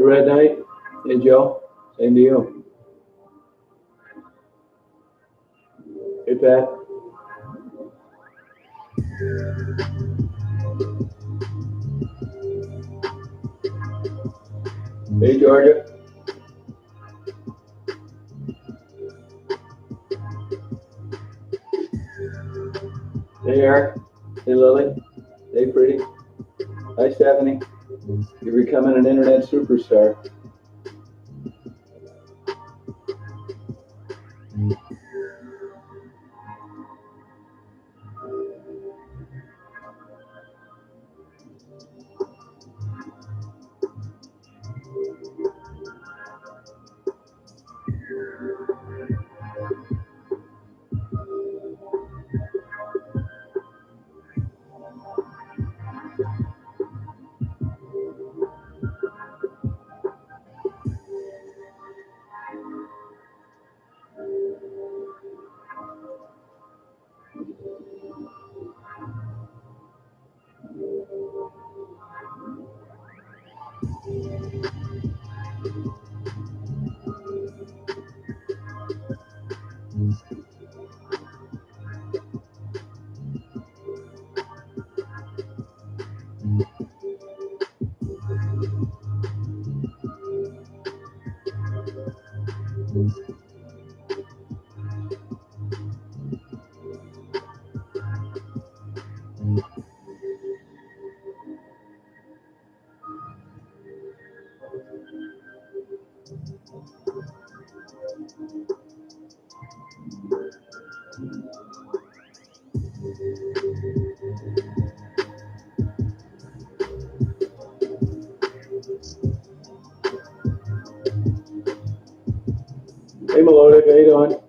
Red Knight. Hey, Joe. Same to you. Hey, Pat. Hey, Georgia. Hey, Eric. Hey, Lily. Hey, Pretty. Hi, Stephanie. You're becoming an internet superstar. Hey, Melodic. How you doing?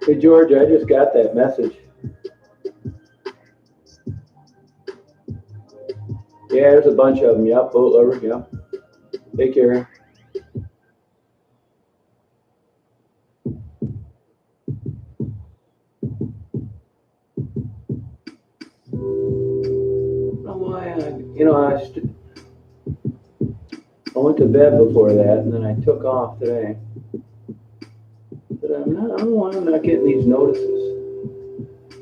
Hey, Georgia. I just got that message. Yeah, there's a bunch of them. Yep, boat lovers. Yep. Take care. I went to bed before that, and then I took off today. But I don't know why I'm not getting these notices.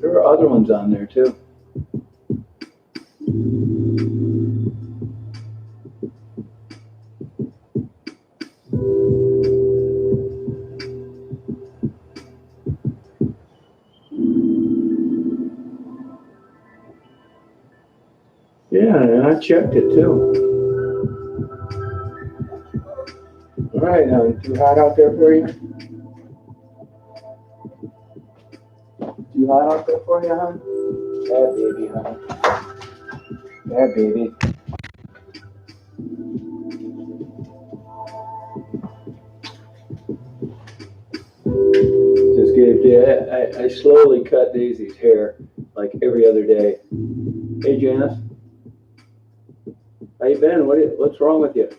There are other ones on there too. Yeah, and I checked it too. All right, too hot out there for you? Too hot out there for you, hon? Yeah, baby, hon. Yeah, baby. Just gave I slowly cut Daisy's hair like every other day. Hey, Janice. How you been? What's wrong with you?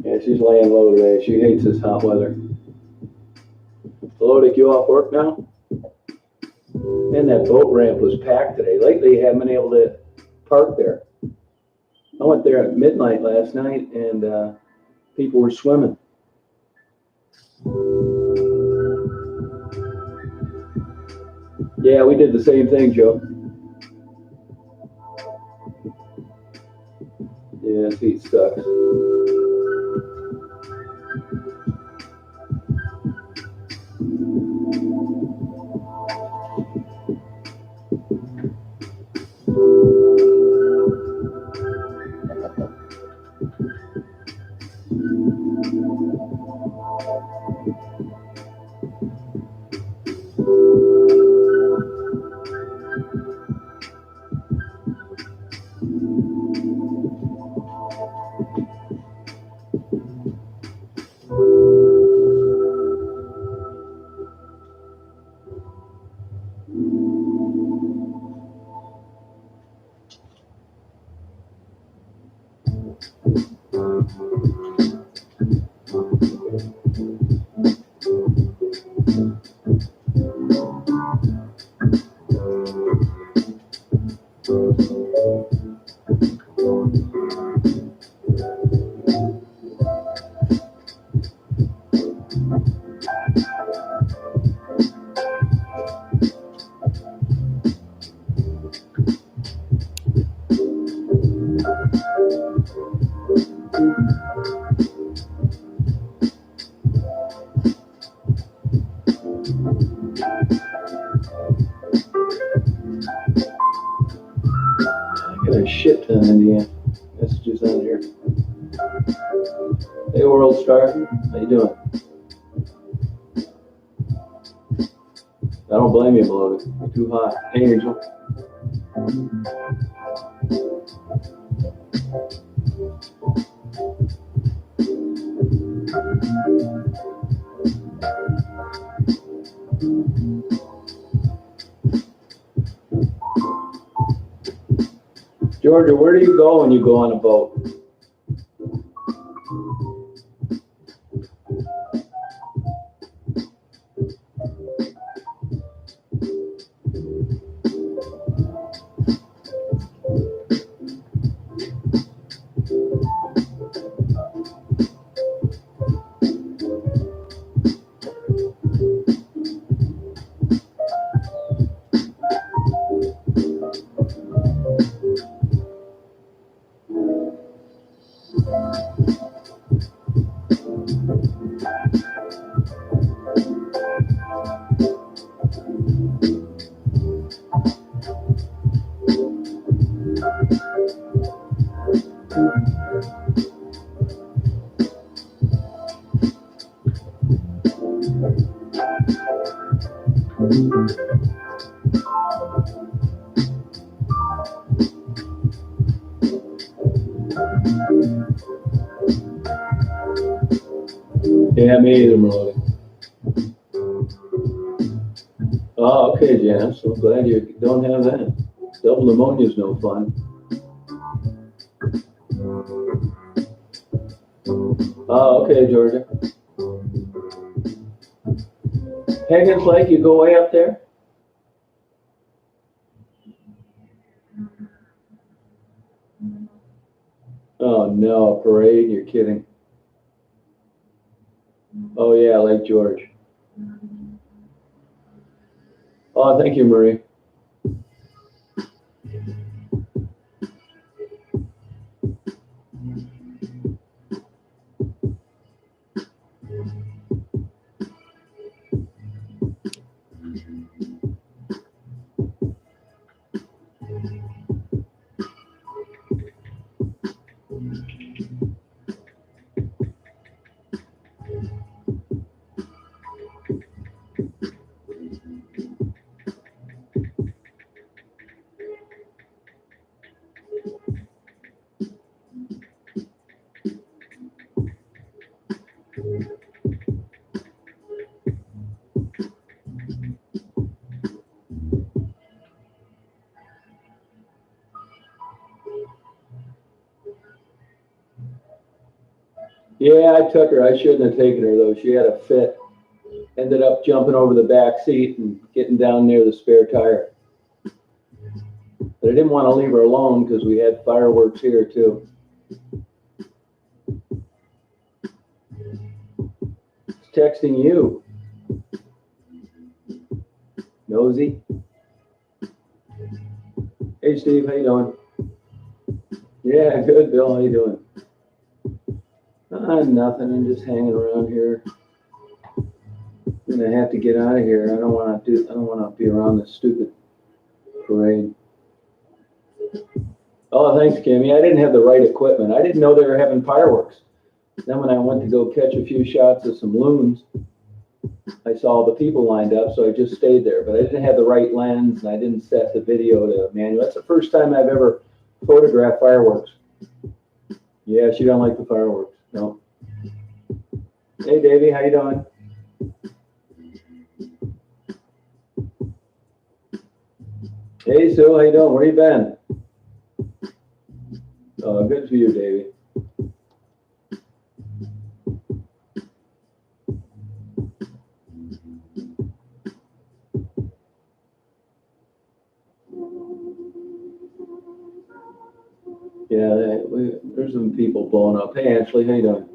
Yeah, she's laying low today. She hates this hot weather. Melodic, you off work now? Man, that boat ramp was packed today. Lately, you haven't been able to park there. I went there at midnight last night, and people were swimming. Yeah, we did the same thing, Joe. Yeah, this heat sucks. shit ton, Indiana. Messages on here. Hey, World Star. How you doing? I don't blame you, beloved. You're too hot. Hey, Angel. Georgia, where do you go when you go on a boat? Yeah, me either, Melody. Oh, okay, Jan. I'm so glad you don't have that. Double pneumonia is no fun. Oh, okay, Georgia. Higgins Lake, you go way up there? Oh, no, parade? You're kidding. Oh, yeah, Lake George. Oh, thank you, Marie. Yeah, I took her. I shouldn't have taken her, though. She had a fit. Ended up jumping over the back seat and getting down near the spare tire. But I didn't want to leave her alone because we had fireworks here, too. It's texting you. Nosy. Hey, Steve. How you doing? Yeah, good, Bill. How you doing? Nothing. I'm just hanging around here. I'm gonna have to get out of here. I don't want to be around this stupid parade. Oh, thanks, Kimmy. I didn't have the right equipment. I didn't know they were having fireworks. Then when I went to go catch a few shots of some loons, I saw the people lined up, so I just stayed there. But I didn't have the right lens, and I didn't set the video to manual. That's the first time I've ever photographed fireworks. Yeah, she don't like the fireworks. No. Hey, Davey, how you doing? Hey, Sue, how you doing? Where you been? Good for you, Davey. Yeah, there's some people blowing up. Hey, Ashley, how you doing?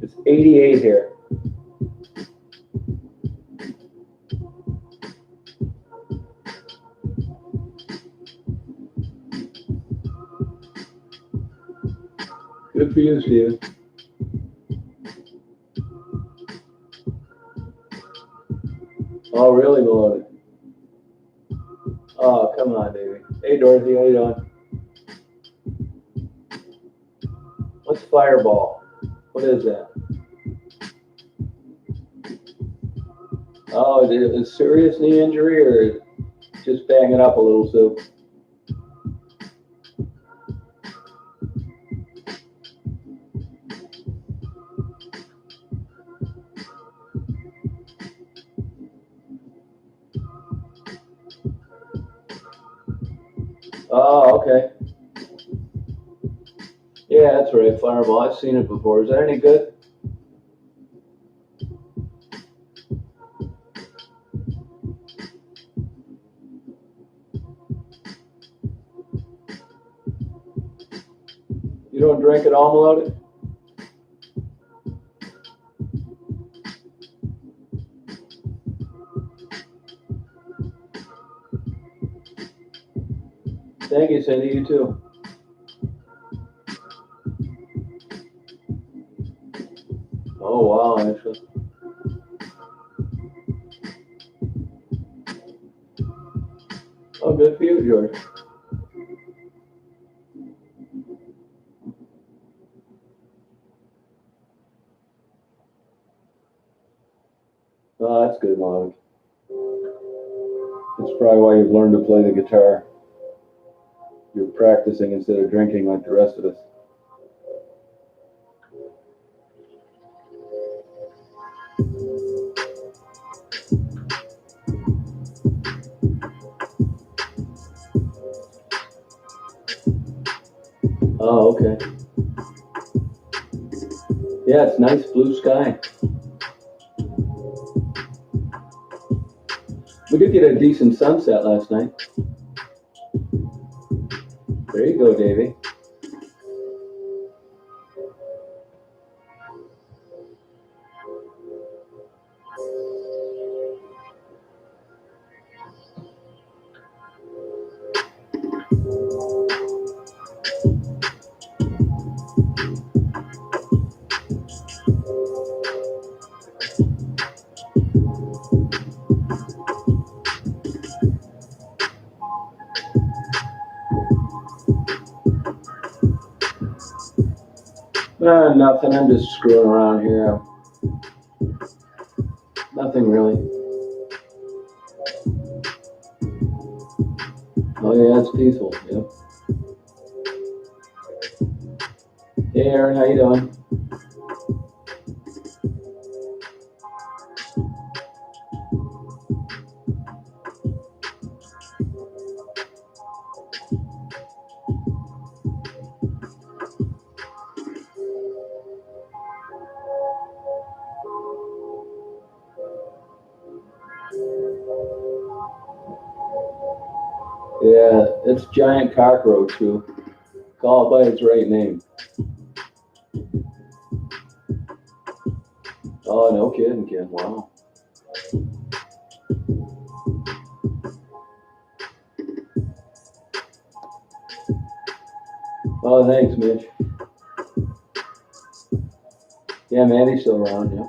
It's 88 here. Good for you, Steven. Oh, really, beloved? Oh, come on, baby. Hey, Dorothy, how you doing? What's Fireball? What is that? Oh, is it a serious knee injury or just bang it up a little, Sue? Oh, okay. Yeah, that's right, Fireball. I've seen it before. Is that any good? You don't drink at all, Melody? Thank you, Cindy. You too. Oh, wow, actually. Oh, good for you, George. Oh, that's good, Melody. That's probably why you've learned to play the guitar. You're practicing instead of drinking like the rest of us. Oh, okay. Yeah, it's nice blue sky. We did get a decent sunset last night. There you go, Davey. Nothing. I'm just screwing around here. Nothing really. Oh yeah, it's peaceful. Yep. Hey, Aaron, how you doing? Yeah, it's giant cockroach too. Call it by its right name. Oh, no kidding, Ken. Wow. Oh, thanks, Mitch. Yeah, Mandy's still around, yeah.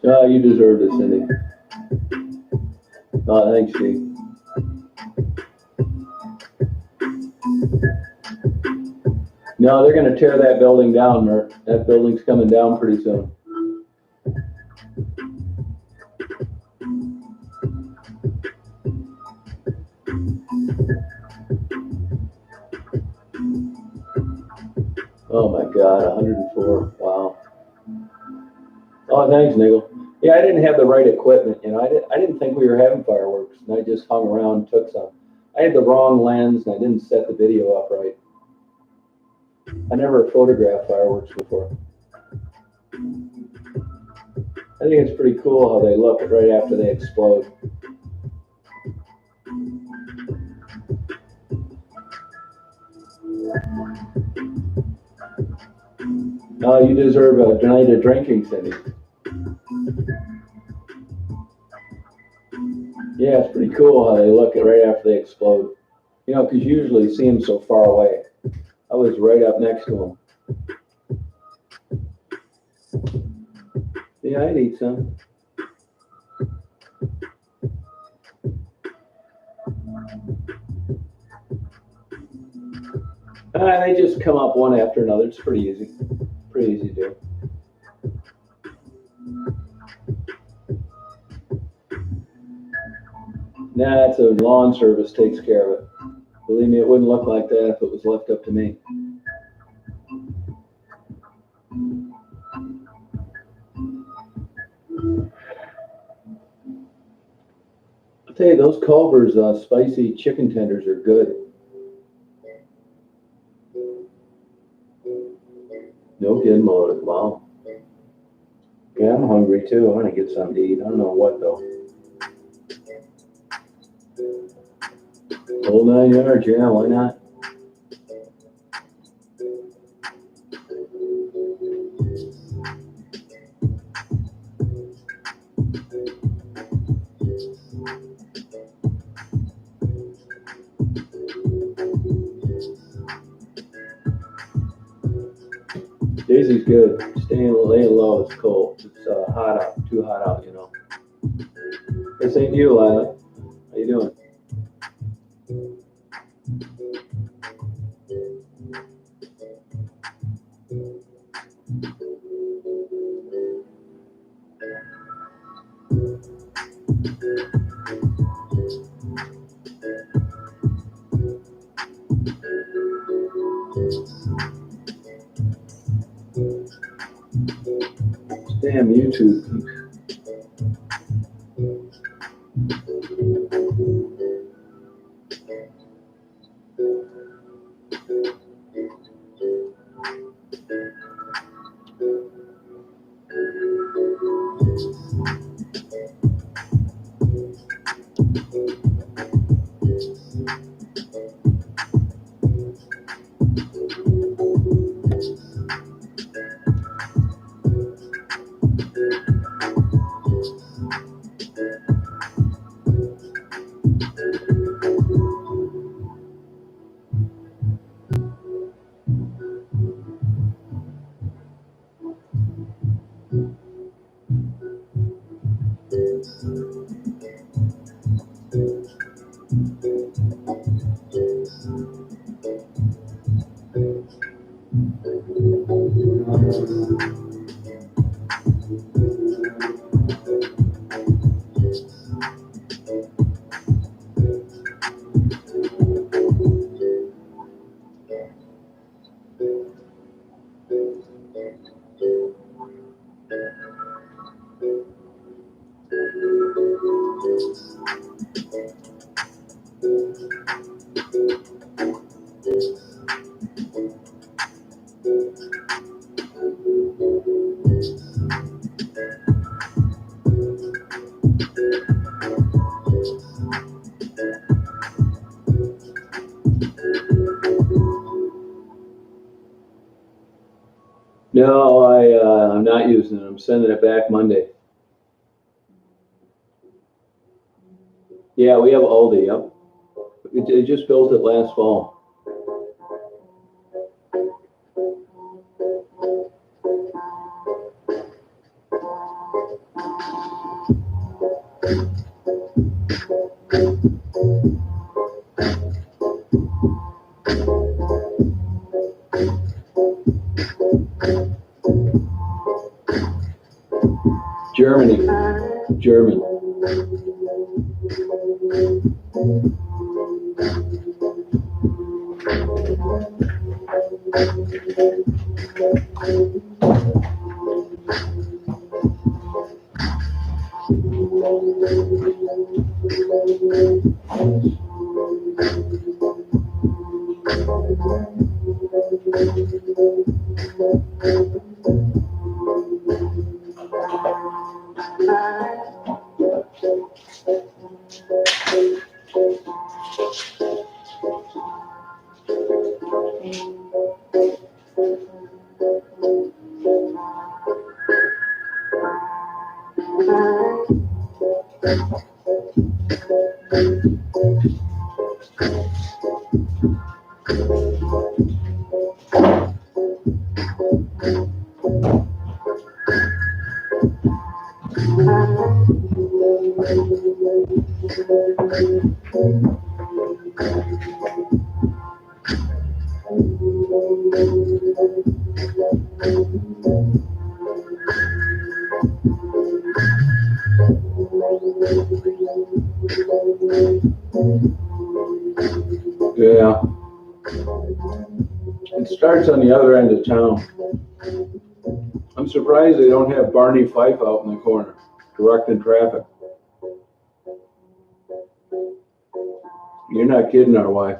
Oh, you deserve this, Cindy. Oh, thanks, Steve. No, they're going to tear that building down, Mert. That building's coming down pretty soon. Oh my God, 104. Wow. Oh, thanks, Nigel. Yeah, I didn't have the right equipment. I didn't think we were having fireworks, and I just hung around and took some. I had the wrong lens, and I didn't set the video up right. I never photographed fireworks before. I think it's pretty cool how they look right after they explode. You deserve a night of drinking, Cindy. Yeah, it's pretty cool how they look right after they explode. Because you usually see them so far away. I was right up next to them. Yeah, I'd eat some. They just come up one after another. It's pretty easy. Pretty easy to do. Nah, it's a lawn service takes care of it. Believe me, it wouldn't look like that if it was left up to me. I'll tell you, those Culver's spicy chicken tenders are good. No kidding, Motive. Wow. Yeah, I'm hungry too. I want to get something to eat. I don't know what though. Whole 9 yards, yeah, why not? Daisy's good. Laying low. It's cold. It's hot out. Too hot out, This ain't you, Lila. How you doing? Damn YouTube. No, I'm not using it. I'm sending it back Monday. Yeah, we have Aldi. Yep. It just built it last fall. German. Yeah. It starts on the other end of town. I'm surprised they don't have Barney Fife out in the corner, directing traffic. You're not kidding, our wife.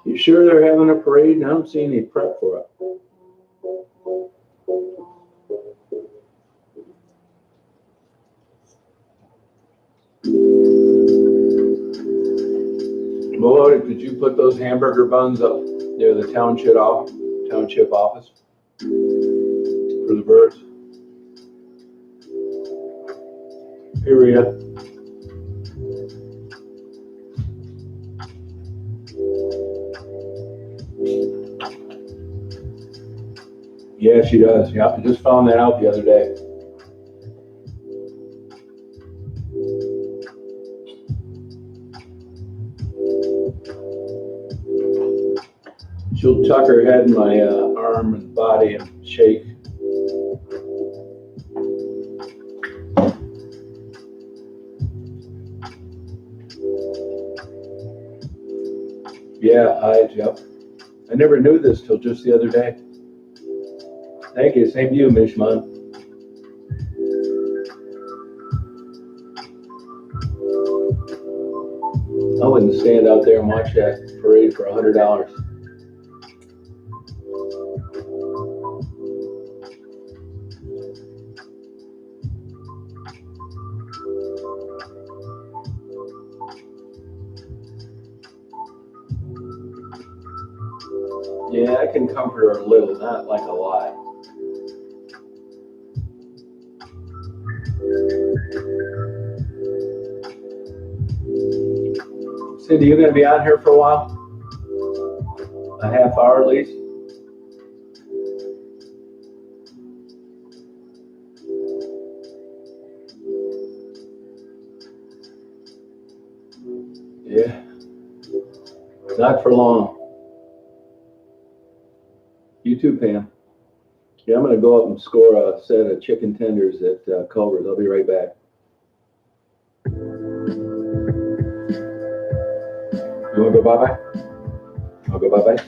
You sure they're having a parade? I don't see any prep for it. Well, did you put those hamburger buns up near the township office for the birds? Hey, Rita. Yeah, she does. Yeah, I just found that out the other day. She'll tuck her head in my arm and body and shake. Yeah, hides, yep. I never knew this till just the other day. Thank you. Same to you, Mishman. I wouldn't stand out there and watch that parade for $100. Yeah, I can comfort her a little, not like a lot. Cindy, you gonna be on here for a while? A half hour at least? Yeah, not for long. You too, Pam. Yeah, I'm gonna go up and score a set of chicken tenders at Culver's. I'll be right back. You wanna go bye-bye? I'll go bye-bye.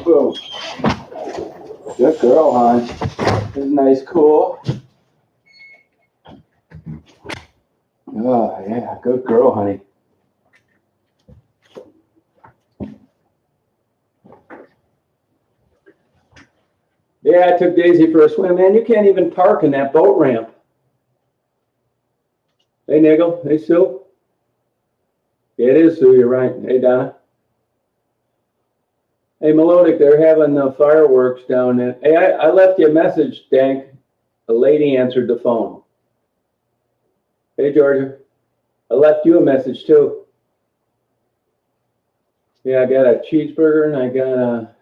Boom. Good girl, hon. This is nice, cool. Oh, yeah, good girl, honey. Yeah, I took Daisy for a swim. Man, you can't even park in that boat ramp. Hey, Niggle. Hey, Sue. Yeah, it is, Sue. You're right. Hey, Donna. Hey, Melodic, they're having fireworks down there. Hey, I left you a message, Dank. A lady answered the phone. Hey, Georgia. I left you a message, too. Yeah, I got a cheeseburger and I got a...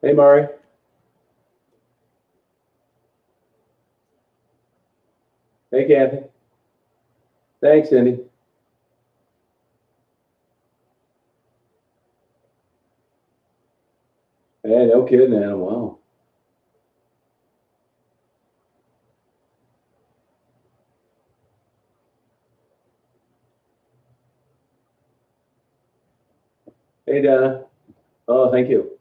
Hey, Mari. Hey, Kathy. Thanks, Cindy. Hey, no kidding, Adam. Wow. Hey, Donna. Oh, thank you.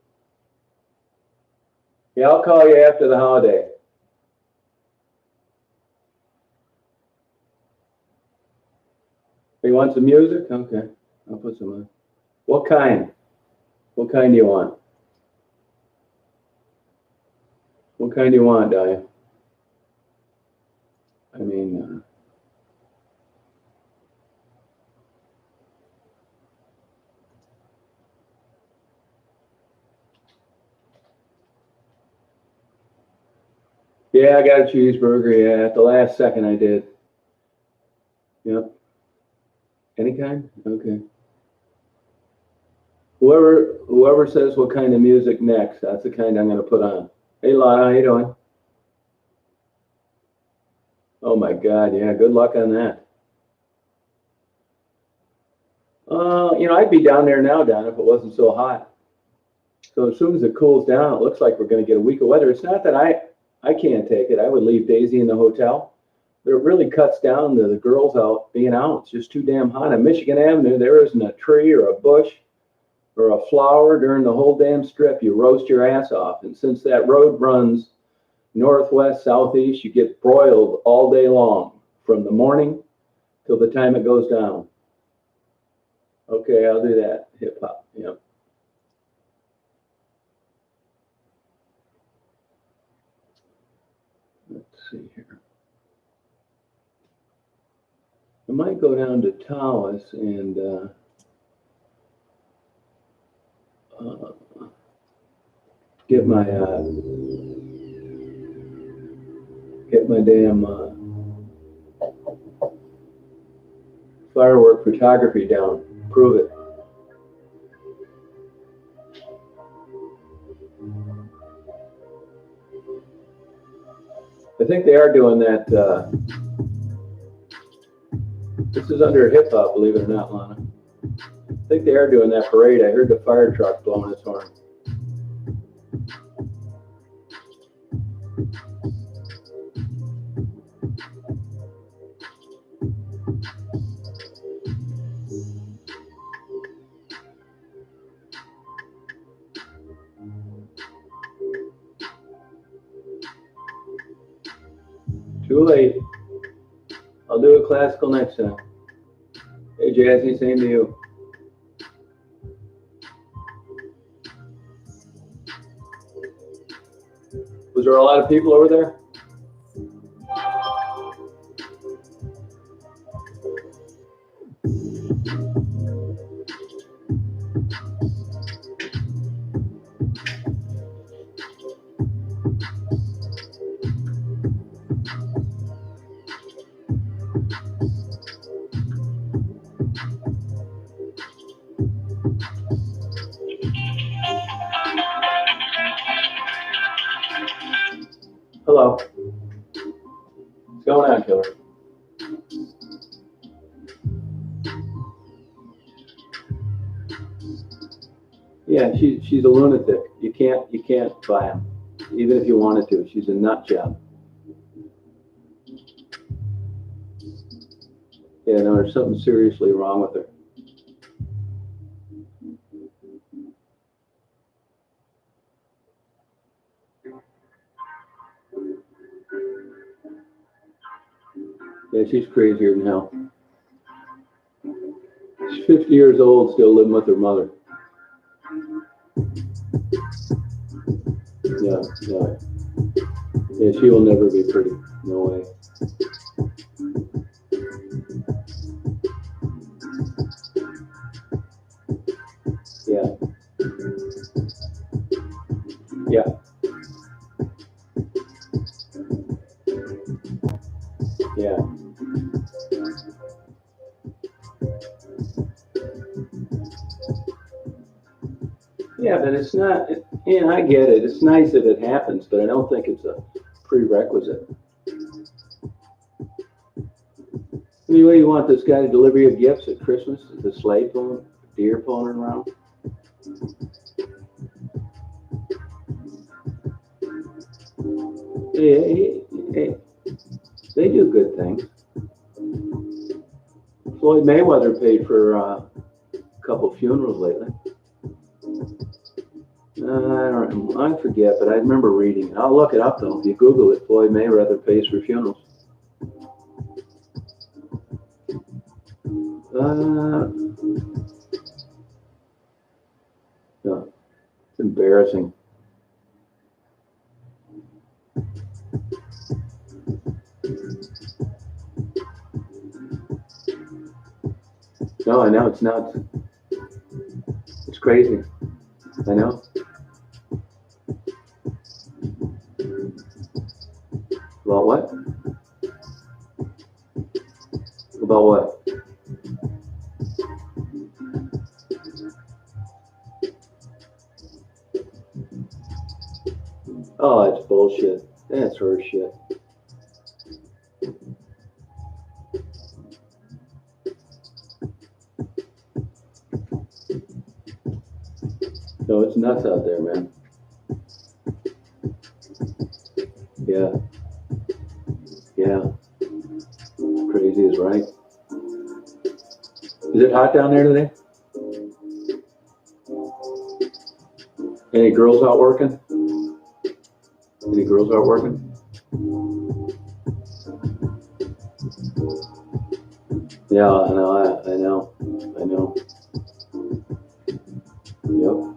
Yeah, I'll call you after the holiday. You want some music? Okay, I'll put some on. What kind? What kind do you want? What kind do you want, Daya? I mean, yeah, I got a cheeseburger. Yeah, at the last second I did. Yep. Any kind? Okay. Whoever says what kind of music next, that's the kind I'm gonna put on. Hey, Lana, how you doing? Oh my God, yeah. Good luck on that. I'd be down there now, Don, if it wasn't so hot. So as soon as it cools down, it looks like we're going to get a week of weather. It's not that I can't take it. I would leave Daisy in the hotel. But it really cuts down the girls out being out. It's just too damn hot. On Michigan Avenue, there isn't a tree or a bush or a flower during the whole damn strip. You roast your ass off. And since that road runs northwest, southeast, you get broiled all day long from the morning till the time it goes down. Okay, I'll do that. Hip hop. Yep. Let's see here. I might go down to Tawas and get my damn firework photography down. Prove it. I think they are doing that. This is under hip hop, believe it or not, Lana. I think they are doing that parade. I heard the fire truck blowing its horn. Too late. I'll do a classical next time. Hey, Jazzy, same to you. Was there a lot of people over there? Hello. What's going on, killer? Yeah, she's a lunatic. You can't buy him, even if you wanted to. She's a nut job. Yeah, no, there's something seriously wrong with her. Yeah, she's crazier than hell. She's 50 years old, still living with her mother. Yeah, yeah. Yeah, she will never be pretty. No way. Yeah. Yeah. Yeah. Yeah, but it's not, yeah, I get it. It's nice that it happens, but I don't think it's a prerequisite. I mean, what do you want this guy to deliver you gifts at Christmas? The sleigh pulling, deer pulling around? Hey, they do good things. Floyd Mayweather paid for a couple funerals lately. I forget, but I remember reading it. I'll look it up though. If you Google it, Floyd Mayweather pays for funerals. No, it's embarrassing. No, I know it's not. It's crazy. I know. About what? About what? Oh, it's bullshit. That's her shit. No, it's nuts out there, man. Yeah. Yeah. Crazy is right. Is it hot down there today? Any girls out working? Any girls out working? Yeah, I know. I know. I know. Yep.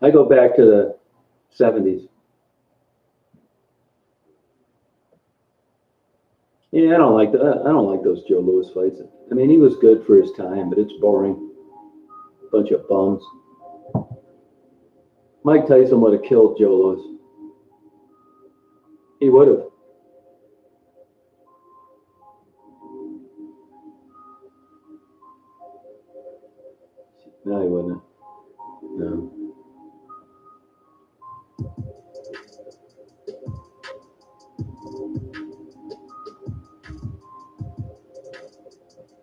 I go back to the 70s. Yeah, I don't like those Joe Louis fights. I mean, he was good for his time, but it's boring. Bunch of bums. Mike Tyson would have killed Joe Louis. He would have. No, he wouldn't have. No.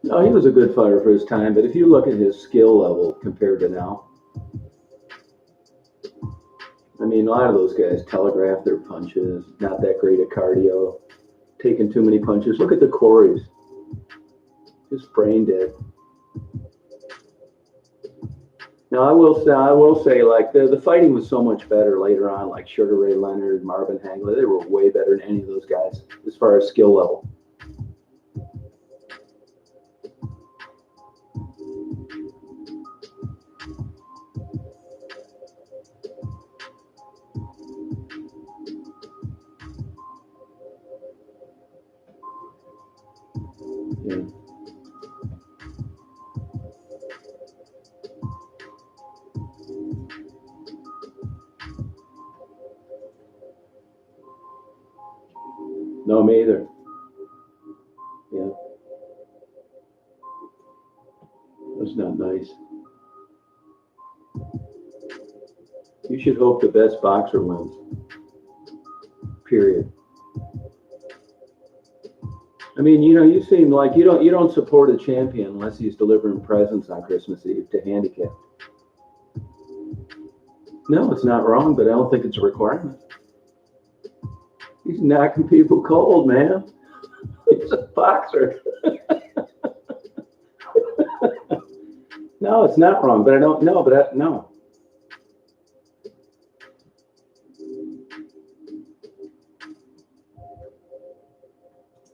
No, he was a good fighter for his time, but if you look at his skill level compared to now, I mean, a lot of those guys telegraph their punches, not that great at cardio, taking too many punches. Look at the Corys, just brain dead. Now, I will say, like the fighting was so much better later on, like Sugar Ray Leonard, Marvin Hagler. They were way better than any of those guys as far as skill level. Yeah. No, me either. Yeah, that's not nice. You should hope the best boxer wins. Period. I mean, you seem like you don't support a champion unless he's delivering presents on Christmas Eve to handicapped. No, it's not wrong, but I don't think it's a requirement. He's knocking people cold, man. He's a boxer. No, it's not wrong, but I don't know. No.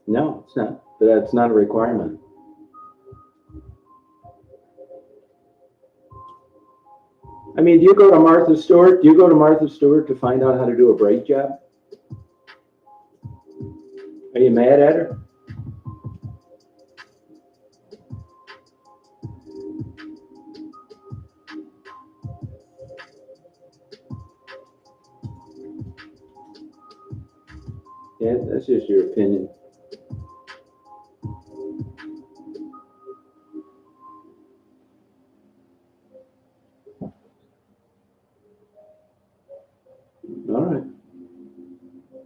No, it's not. But that's not a requirement. I mean, do you go to Martha Stewart? Do you go to Martha Stewart to find out how to do a brake job? Are you mad at her? Yeah, that's just your opinion. All right.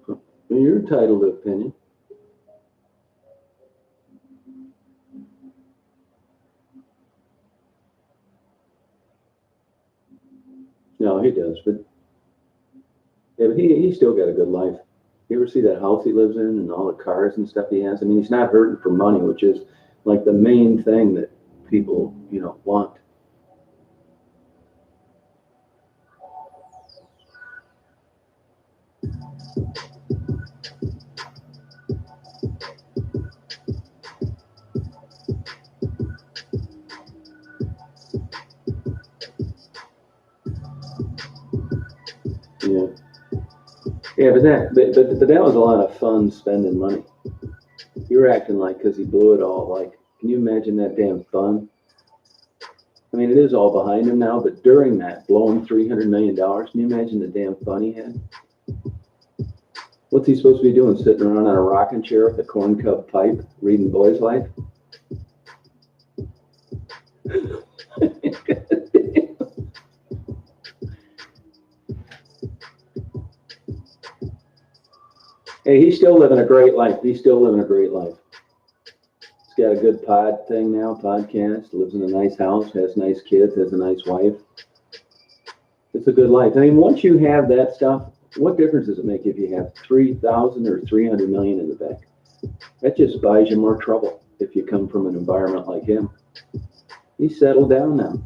Well, you're entitled to opinion. No, he does, but yeah, but he's still got a good life. You ever see that house he lives in and all the cars and stuff he has? I mean, he's not hurting for money, which is like the main thing that people, want. Yeah. Yeah, but that was a lot of fun spending money. You're acting like because he blew it all. Like, can you imagine that damn fun? I mean, it is all behind him now, but during that, blowing $300 million, can you imagine the damn fun he had? What's he supposed to be doing? Sitting around on a rocking chair with a corn cob pipe, reading Boy's Life? Hey, he's still living a great life. He's still living a great life. He's got a good podcast, lives in a nice house, has nice kids, has a nice wife. It's a good life. I mean, once you have that stuff, what difference does it make if you have 3,000 or 300 million in the bank? That just buys you more trouble if you come from an environment like him. He's settled down now.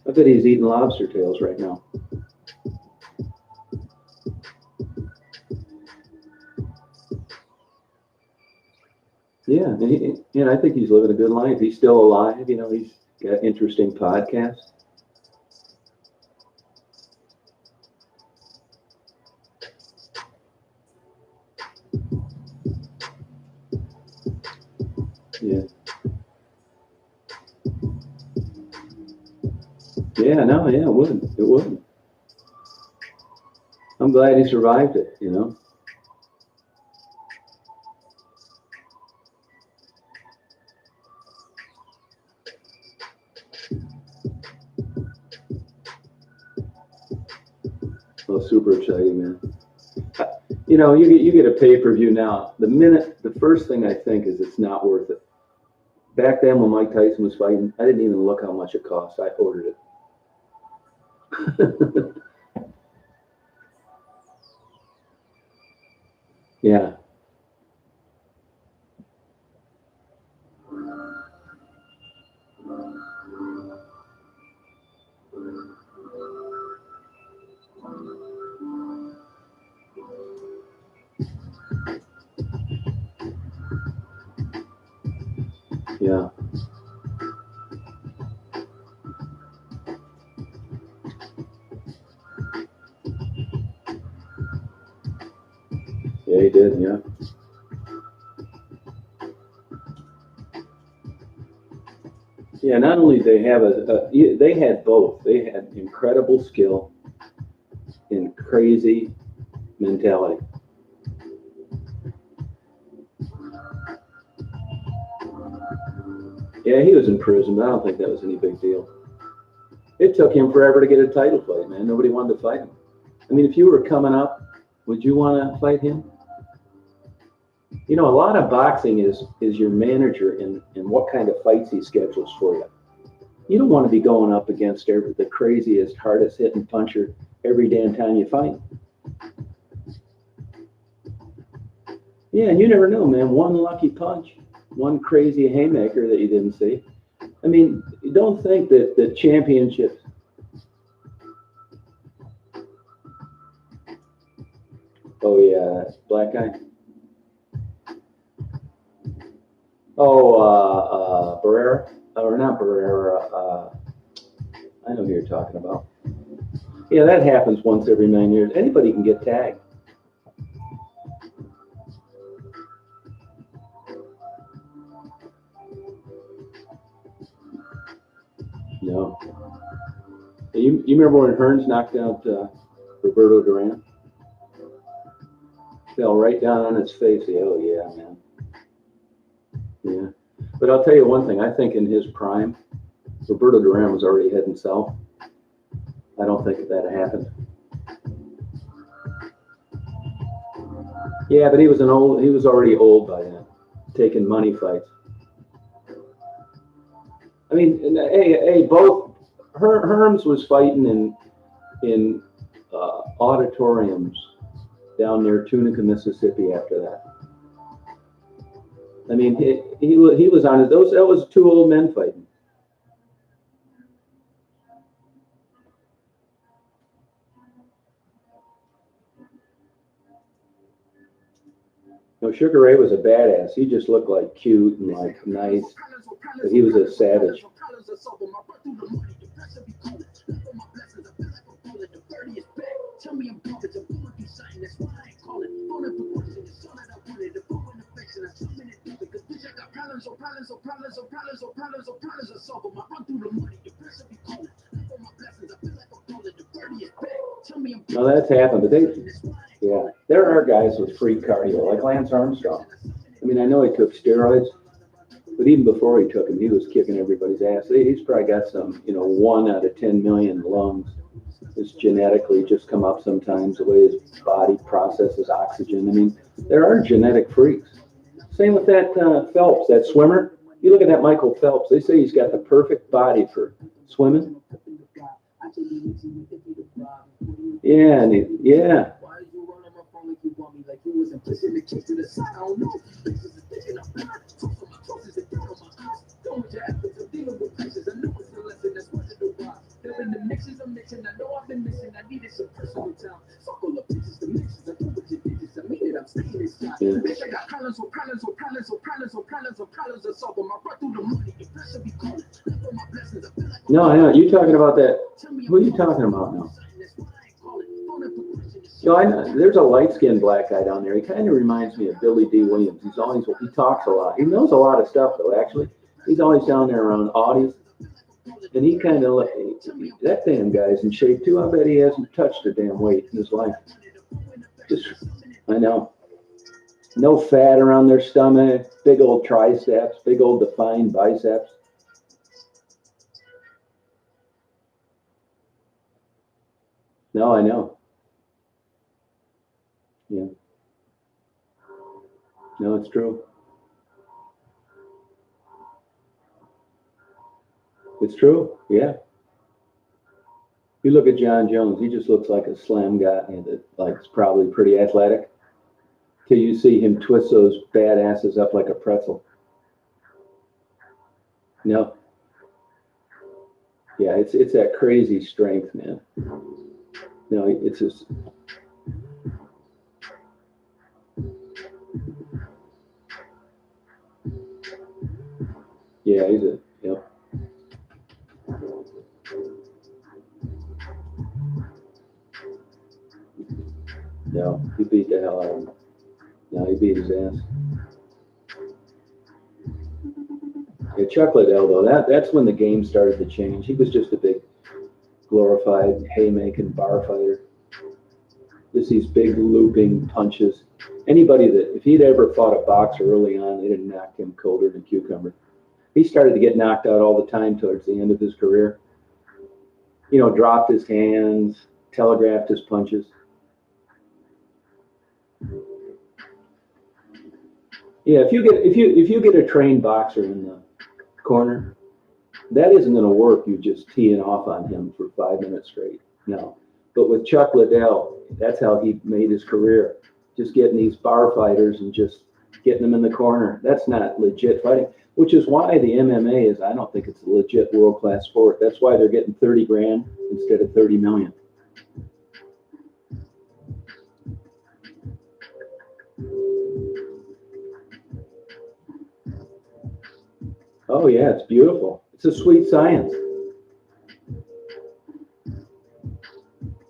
I bet he's eating lobster tails right now. Yeah, and I think he's living a good life. He's still alive. He's got interesting podcasts. Yeah. Yeah, no, yeah, it would. It would. I'm glad he survived it. Oh, super exciting, man. You get a pay-per-view now. The first thing I think is it's not worth it. Back then when Mike Tyson was fighting, I didn't even look how much it cost. I ordered it. Yeah. Yeah. Yeah, he did. Yeah. Yeah. Not only they have they had both. They had incredible skill and crazy mentality. Yeah, he was in prison, but I don't think that was any big deal. It took him forever to get a title fight, man. Nobody wanted to fight him. I mean, if you were coming up, would you want to fight him? You know, a lot of boxing is your manager in what kind of fights he schedules for you. You don't want to be going up against the craziest, hardest hitting puncher every damn time you fight. Yeah, and you never know, man. One lucky punch, one crazy haymaker that you didn't see. I mean, you don't think that the championships. Oh yeah, black guy. Oh, Barrera, or not Barrera. I know who you're talking about. Yeah, that happens once every 9 years. Anybody can get tagged. No. You remember when Hearns knocked out Roberto Duran? Fell right down on his face. Oh yeah, man. Yeah. But I'll tell you one thing. I think in his prime, Roberto Duran was already heading south. I don't think that happened. Yeah, but he was already old by then, taking money fights. I mean, hey, both Herms was fighting in auditoriums down near Tunica, Mississippi. After that, I mean, he was on it. That was two old men fighting. No, Sugar Ray was a badass. He just looked like cute and like nice, but he was a savage. No, that's happened, but there are guys with free cardio, like Lance Armstrong. I mean, I know he took steroids, but even before he took them, he was kicking everybody's ass. He's probably got some, 1 out of 10 million lungs. It's genetically just come up sometimes, the way his body processes oxygen. I mean, there are genetic freaks. Same with that Phelps, that swimmer. You look at that Michael Phelps, they say he's got the perfect body for swimming. Yeah, yeah. No, I know. You talking about that? Who are you talking about now? I know there's a light-skinned black guy down there. He kind of reminds me of Billy D. Williams. He talks a lot. He knows a lot of stuff though. Actually, he's always down there around Audis, and he kind of that damn guy's in shape too. I bet he hasn't touched a damn weight in his life. I know. No fat around their stomach, big old triceps, big old defined biceps. No, I know. Yeah. No, it's true. It's true. Yeah. You look at John Jones, he just looks like a slam guy that is probably pretty athletic. Till you see him twist those badasses up like a pretzel. No. Yeah, it's that crazy strength, man. No, it's just. Yeah, he's a. Yep. No, he beat the hell out of him. No, he beat his ass. Yeah, Chuck Liddell, though, that's when the game started to change. He was just a big, glorified haymaking bar fighter. Just these big looping punches. Anybody if he'd ever fought a boxer early on, they'd have knocked him colder than cucumber. He started to get knocked out all the time towards the end of his career. Dropped his hands, telegraphed his punches. Yeah, if you get a trained boxer in the corner, that isn't going to work. You just teeing off on him for 5 minutes straight. No, but with Chuck Liddell, that's how he made his career. Just getting these bar fighters and just getting them in the corner. That's not legit fighting. Which is why the MMA is. I don't think it's a legit world class sport. That's why they're getting 30 grand instead of 30 million. Oh yeah, it's beautiful. It's a sweet science.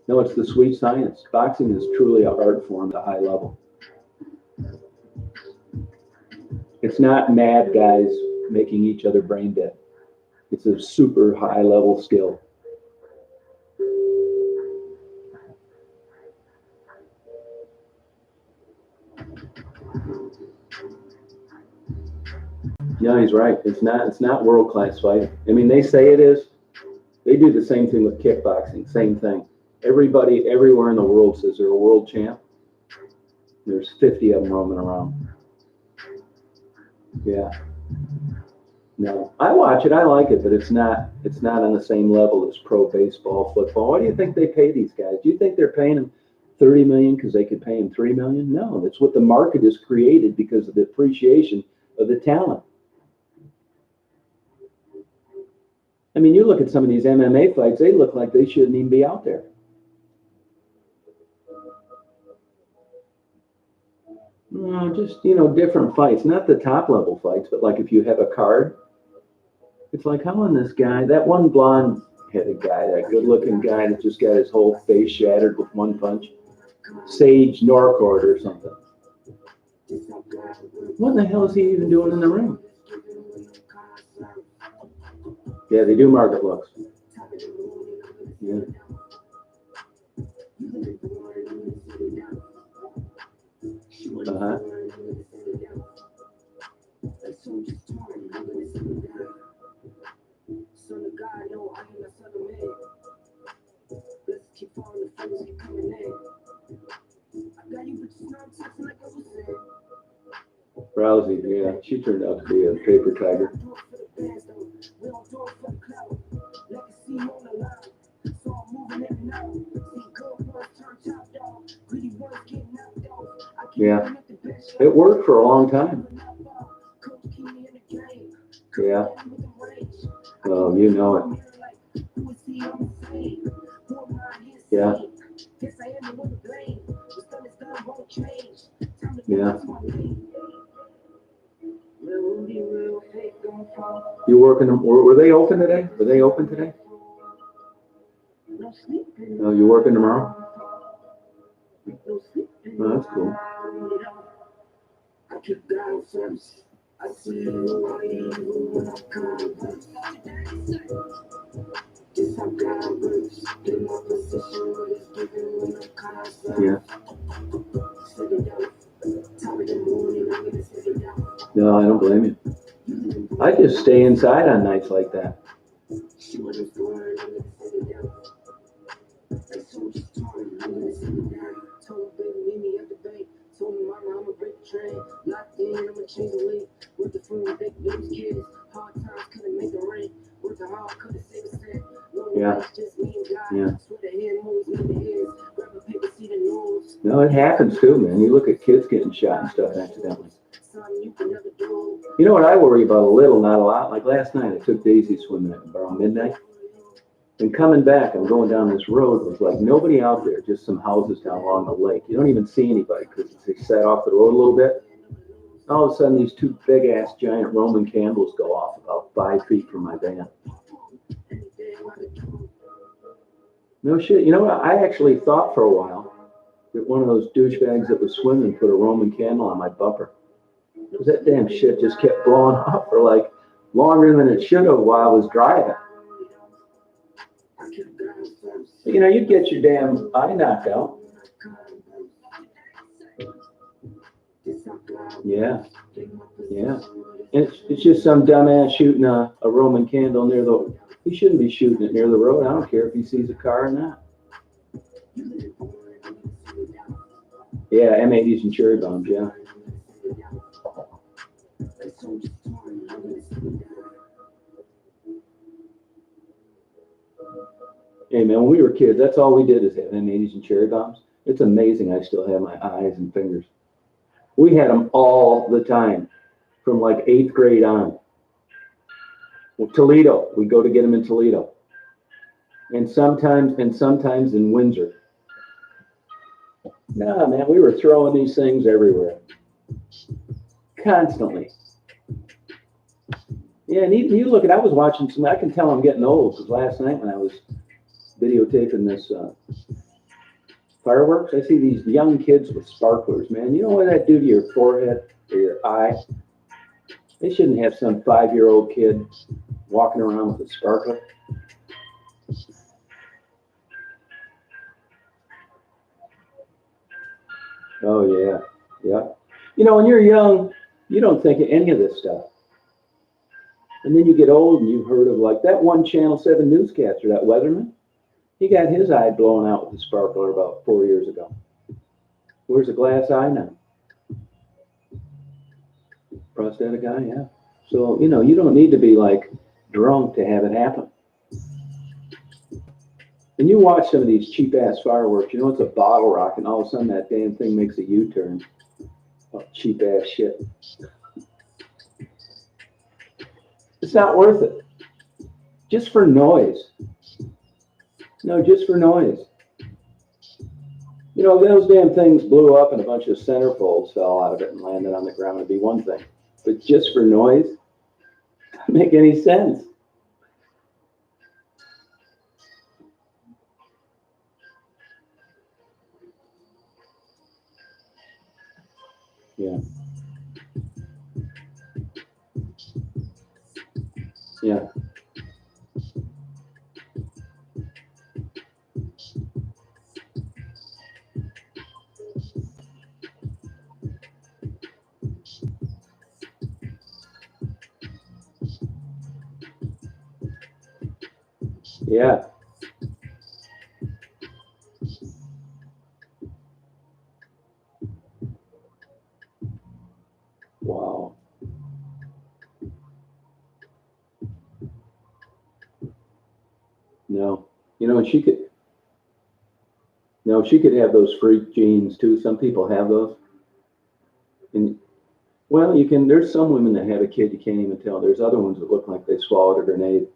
No, it's the sweet science. Boxing is truly a art form at a high level. It's not mad guys making each other brain dead. It's a super high level skill. No, he's right. It's not world class fighting. I mean, they say it is. They do the same thing with kickboxing. Same thing. Everybody everywhere in the world says they're a world champ. There's 50 of them roaming around. Yeah. No, I watch it. I like it, but it's not on the same level as pro baseball, football. Why do you think they pay these guys? Do you think they're paying them 30 million because they could pay them 3 million? No, that's what the market has created because of the appreciation of the talent. I mean, you look at some of these MMA fights; they look like they shouldn't even be out there. No, just different fights, not the top level fights, but like if you have a card. It's like how in this guy, that one blonde headed guy, that good looking guy that just got his whole face shattered with one punch, Sage Norcourt or something. What the hell is he even doing in the ring? Yeah, they do market looks. Yeah. Uh-huh. Rousey, yeah, she turned out to be a paper tiger. Yeah, it worked for a long time. Yeah. Oh, you know it. Yeah. Yeah. You working? Were they open today? Were they open today? No, you working tomorrow? Oh, that's cool. Yeah. No, I don't blame you. I just stay inside on nights like that. Yeah. Yeah. No, it happens too, man. You look at kids getting shot and stuff accidentally. You know what I worry about a little, not a lot? Like last night, I took Daisy swimming at around midnight. And coming back, I'm going down this road with like nobody out there, just some houses down along the lake. You don't even see anybody because they set off the road a little bit. All of a sudden, these two big-ass giant Roman candles go off about 5 feet from my van. No shit. You know what? I actually thought for a while that one of those douchebags that was swimming put a Roman candle on my bumper. Because that damn shit just kept blowing up for like longer than it should have while I was driving. You know, you'd get your damn eye knocked out. Yeah. Yeah. And it's just some dumbass shooting a Roman candle near the. He shouldn't be shooting it near the road. I don't care if he sees a car or not. Yeah, M80s and cherry bombs, yeah. Hey man, when we were kids, that's all we did is have M80s and cherry bombs. It's amazing I still have my eyes and fingers. We had them all the time from like 8th grade on. Well, Toledo, we go to get them in Toledo. And sometimes in Windsor. Nah, man, we were throwing these things everywhere. Constantly. Yeah, and you look at, I was watching some, I can tell I'm getting old because last night when I was videotaping this fireworks, I see these young kids with sparklers, man. You know what that do to your forehead or your eye? They shouldn't have some 5-year-old kid walking around with a sparkler. Oh, yeah, yeah. You know, when you're young, you don't think of any of this stuff. And then you get old and you've heard of like that one Channel 7 newscaster, that weatherman. He got his eye blown out with a sparkler about 4 years ago. Where's a glass eye now? Prosthetic eye, yeah. So, you know, you don't need to be like drunk to have it happen. And you watch some of these cheap ass fireworks, you know, it's a bottle rocket, and all of a sudden that damn thing makes a U-turn. Oh, cheap ass shit. It's not worth it. Just for noise. No, just for noise. You know, those damn things blew up and a bunch of centerfolds fell out of it and landed on the ground, it'd be one thing. But just for noise, doesn't make any sense. Yeah. Yeah. Yeah. Wow. No. You know, she could, no, she could have those freak genes too. Some people have those. And well, you can, there's some women that have a kid, you can't even tell. There's other ones that look like they swallowed a grenade.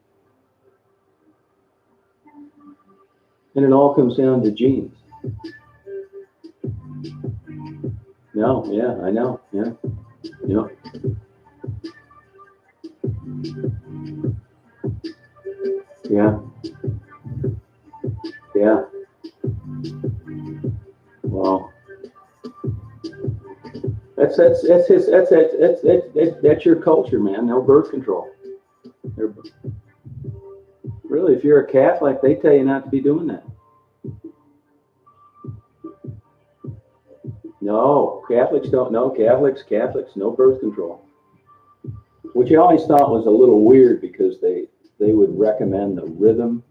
And it all comes down to genes. No, yeah, I know. Yeah. Yeah. Yeah. Yeah. Well, that's your culture, man. No birth control. Really, if you're a Catholic, they tell you not to be doing that. No, Catholics don't. No, Catholics, no birth control. Which I always thought was a little weird because they would recommend the rhythm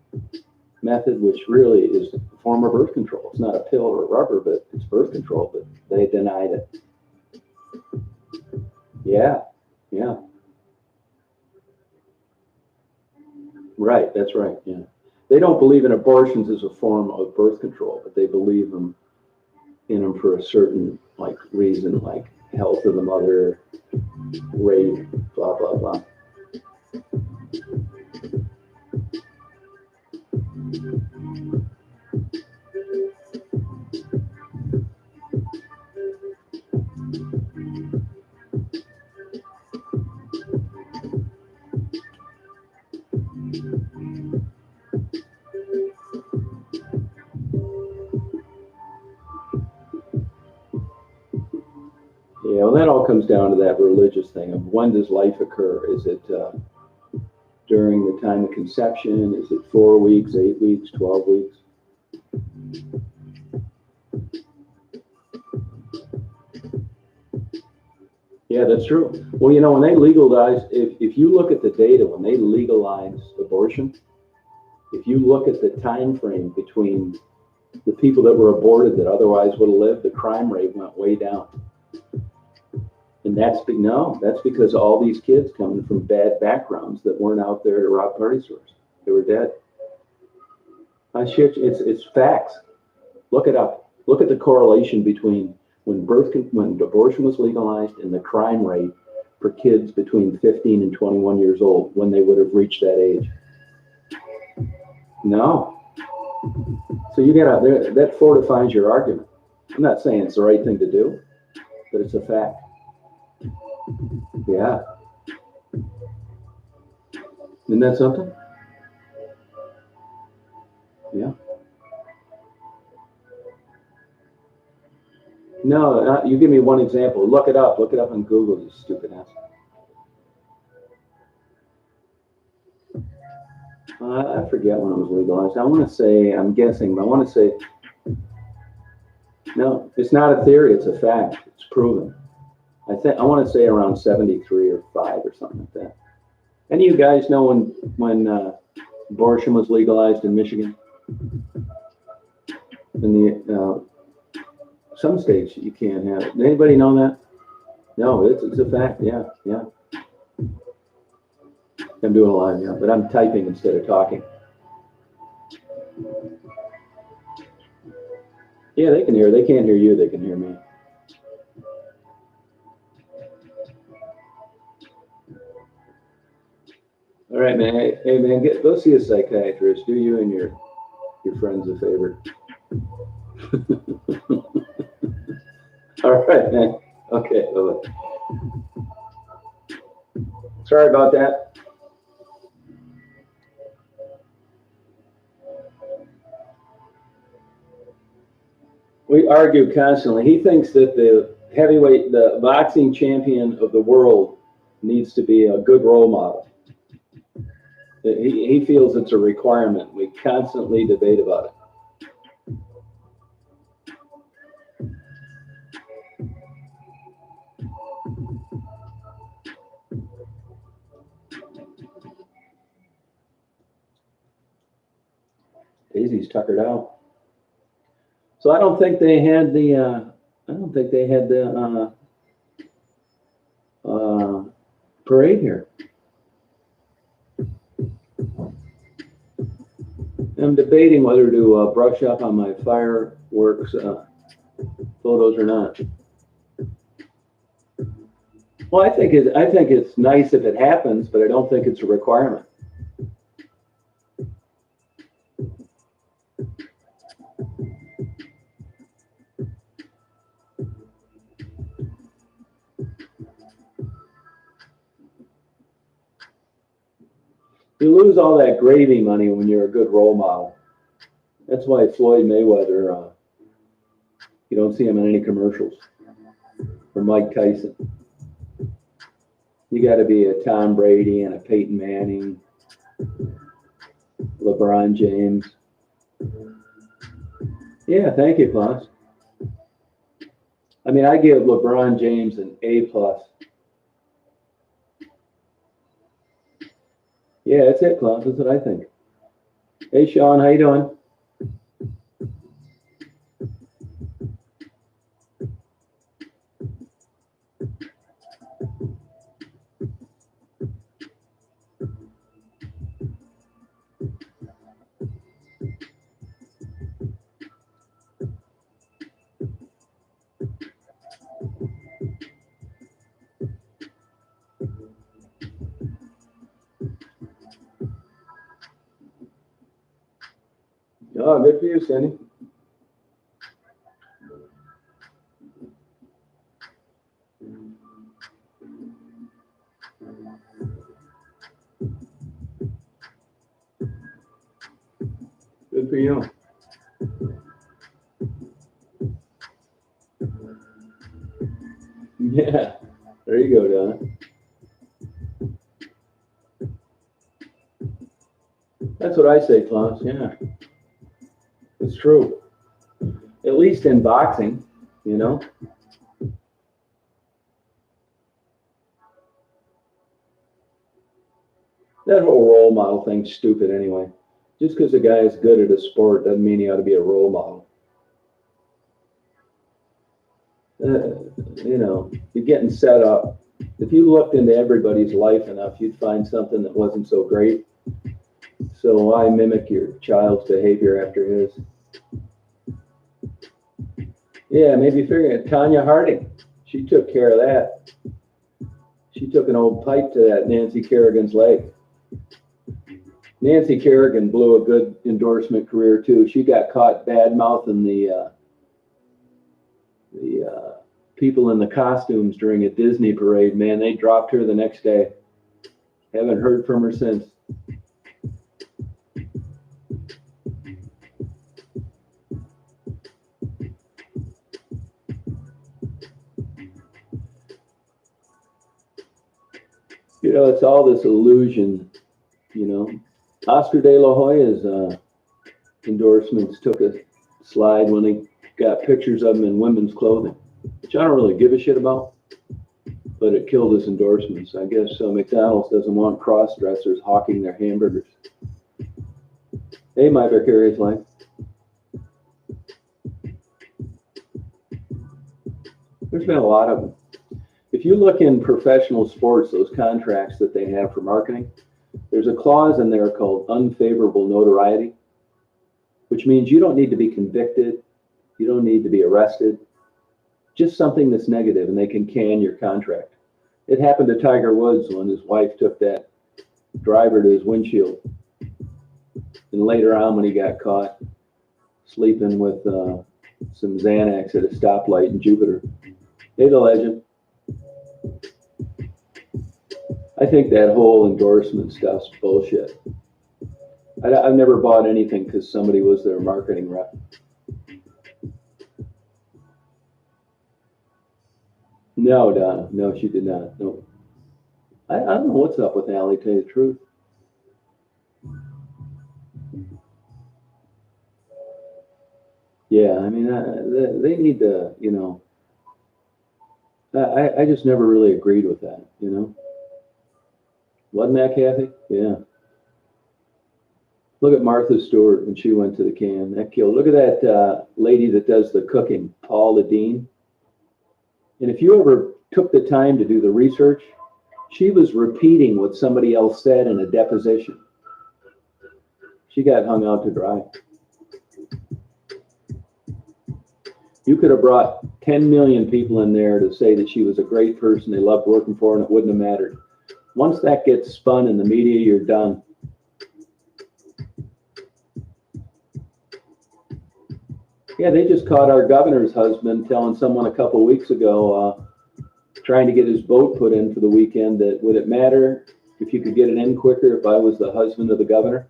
method, which really is a form of birth control. It's not a pill or a rubber, but it's birth control. But they denied it. Yeah, yeah. Right, that's right. Yeah, they don't believe in abortions as a form of birth control, but they believe in them for a certain like reason, like health of the mother, rape, blah blah blah. Yeah, well, that all comes down to that religious thing of when does life occur? Is it during the time of conception? Is it 4 weeks, 8 weeks, 12 weeks? Yeah, that's true. Well, you know, when they legalized, if you look at the data, when they legalized abortion, if you look at the time frame between the people that were aborted that otherwise would have lived, the crime rate went way down. And that's because all these kids coming from bad backgrounds that weren't out there to rob party stores. They were dead. It's facts. Look it up. Look at the correlation between when abortion was legalized and the crime rate for kids between 15 and 21 years old when they would have reached that age. No. So that fortifies your argument. I'm not saying it's the right thing to do, but it's a fact. Yeah. Isn't that something? Yeah. No, you give me one example. Look it up. Look it up on Google, you stupid ass. I forget when it was legalized. I'm guessing, but I want to say, no, it's not a theory. It's a fact. It's proven. I want to say around 73 or 5 or something like that. Any of you guys know when abortion was legalized in Michigan? In the some states you can't have it. Anybody know that? No, it's a fact. Yeah. I'm doing a live, yeah, but I'm typing instead of talking. Yeah, they can hear. They can't hear you. They can hear me. All right, man. Hey, man, go see a psychiatrist. Do you and your friends a favor. All right, man. Okay. Sorry about that. We argue constantly. He thinks that the boxing champion of the world needs to be a good role model. He feels it's a requirement. We constantly debate about it. Daisy's tuckered out. So I don't think they had the parade here. I'm debating whether to brush up on my fireworks photos or not. Well, I think it's nice if it happens, but I don't think it's a requirement. You lose all that gravy money when you're a good role model. That's why Floyd Mayweather, you don't see him in any commercials. Or Mike Tyson. You got to be a Tom Brady and a Peyton Manning, LeBron James. Yeah, thank you, Klaus. I mean, I give LeBron James an A+. Yeah, that's it, Klaus. That's what I think. Hey, Sean, how you doing? Oh, good for you, Cindy. Good for you. Yeah, there you go, Donna. That's what I say, Klaus. Yeah, it's true. At least in boxing, you know. That whole role model thing's stupid anyway. Just because a guy is good at a sport doesn't mean he ought to be a role model. You know, you're getting set up. If you looked into everybody's life enough, you'd find something that wasn't so great. So why mimic your child's behavior after his? Yeah, maybe figure it. Tanya Harding, she took care of that. She took an old pipe to that Nancy Kerrigan's leg. Nancy Kerrigan blew a good endorsement career too. She got caught bad mouthing the people in the costumes during a Disney parade. Man, they dropped her the next day. Haven't heard from her since. You know, it's all this illusion, you know. Oscar de la Hoya's endorsements took a slide when they got pictures of him in women's clothing, which I don't really give a shit about, but it killed his endorsements. I guess McDonald's doesn't want cross-dressers hawking their hamburgers. Hey, my vicarious life. There's been a lot of them. If you look in professional sports, those contracts that they have for marketing, there's a clause in there called unfavorable notoriety, which means you don't need to be convicted, you don't need to be arrested, just something that's negative, and they can can your contract. It happened to Tiger Woods when his wife took that driver to his windshield. And later on, when he got caught sleeping with some Xanax at a stoplight in Jupiter. Hey, the legend. I think that whole endorsement stuff's bullshit. I've never bought anything because somebody was their marketing rep. No, Donna. No, she did not. No. I don't know what's up with Allie, to tell you the truth. Yeah, I mean, they need to, you know. I just never really agreed with that, you know. Wasn't that Kathy? Yeah. Look at Martha Stewart when she went to the can. That killed. Look at that lady that does the cooking, Paula Dean. And if you ever took the time to do the research, she was repeating what somebody else said in a deposition. She got hung out to dry. You could have brought 10 million people in there to say that she was a great person, they loved working for her, and it wouldn't have mattered. Once that gets spun in the media, you're done. Yeah, they just caught our governor's husband telling someone a couple weeks ago, trying to get his boat put in for the weekend, that would it matter if you could get it in quicker if I was the husband of the governor?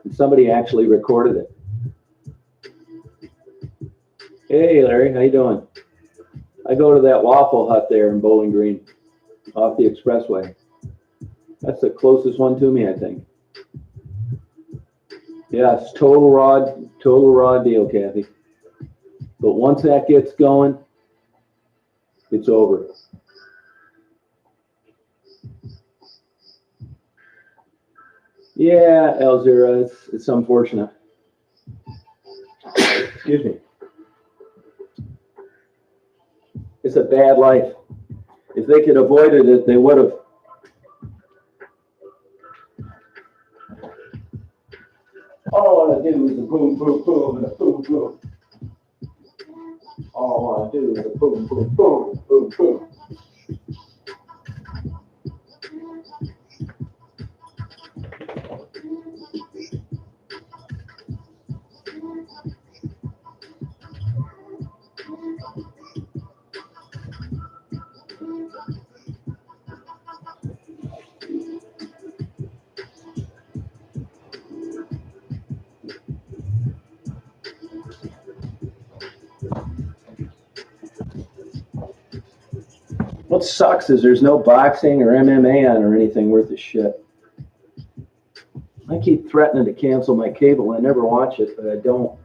And somebody actually recorded it. Hey, Larry, how you doing? I go to that Waffle Hut there in Bowling Green, off the expressway. That's the closest one to me, I think. Yeah, it's total raw deal, Kathy. But once that gets going, it's over. Yeah, Elzira, it's unfortunate. Excuse me. It's a bad life. If they could avoid it, they would have. All I want to do is a boom, boom, boom, and a boom, boom. All I want to do is a boom, boom, boom, boom, boom. What sucks is there's no boxing or MMA on or anything worth a shit. I keep threatening to cancel my cable. I never watch it, but I don't.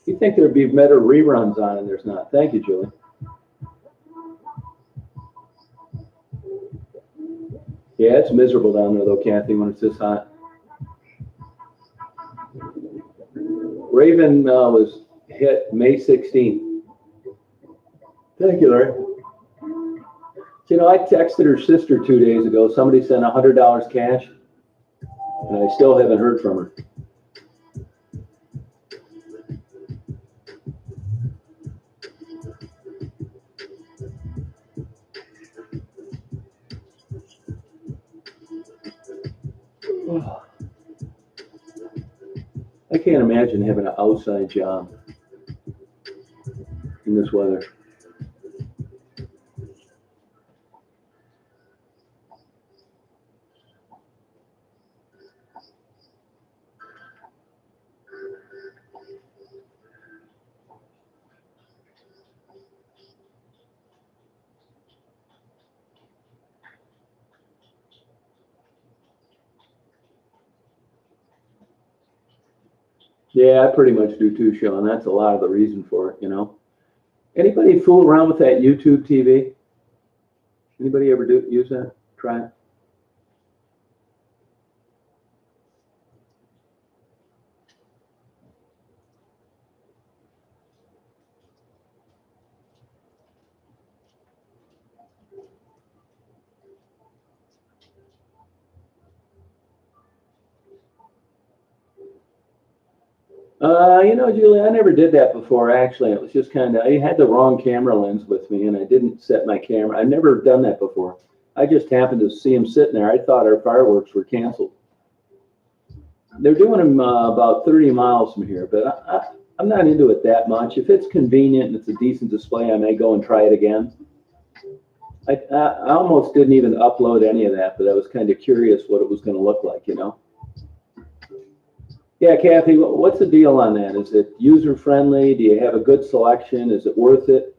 You'd think there'd be better reruns on, and there's not. Thank you, Julie. Yeah, it's miserable down there, though, Kathy, when it's this hot. Raven was hit May 16th. Thank you, Larry. You know, I texted her sister 2 days ago. Somebody sent $100 cash, and I still haven't heard from her. I can't imagine having an outside job in this weather. Yeah, I pretty much do too, Sean. That's a lot of the reason for it, you know. Anybody fool around with that YouTube TV? Anybody ever use that? Try it? You know, Julie, I never did that before, actually. It was just kind of, I had the wrong camera lens with me and I didn't set my camera. I've never done that before. I just happened to see him sitting there. I thought our fireworks were canceled. They're doing them about 30 miles from here, but I'm not into it that much. If it's convenient and it's a decent display, I may go and try it again. I almost didn't even upload any of that, but I was kind of curious what it was going to look like, you know? Yeah, Kathy, what's the deal on that? Is it user-friendly? Do you have a good selection? Is it worth it?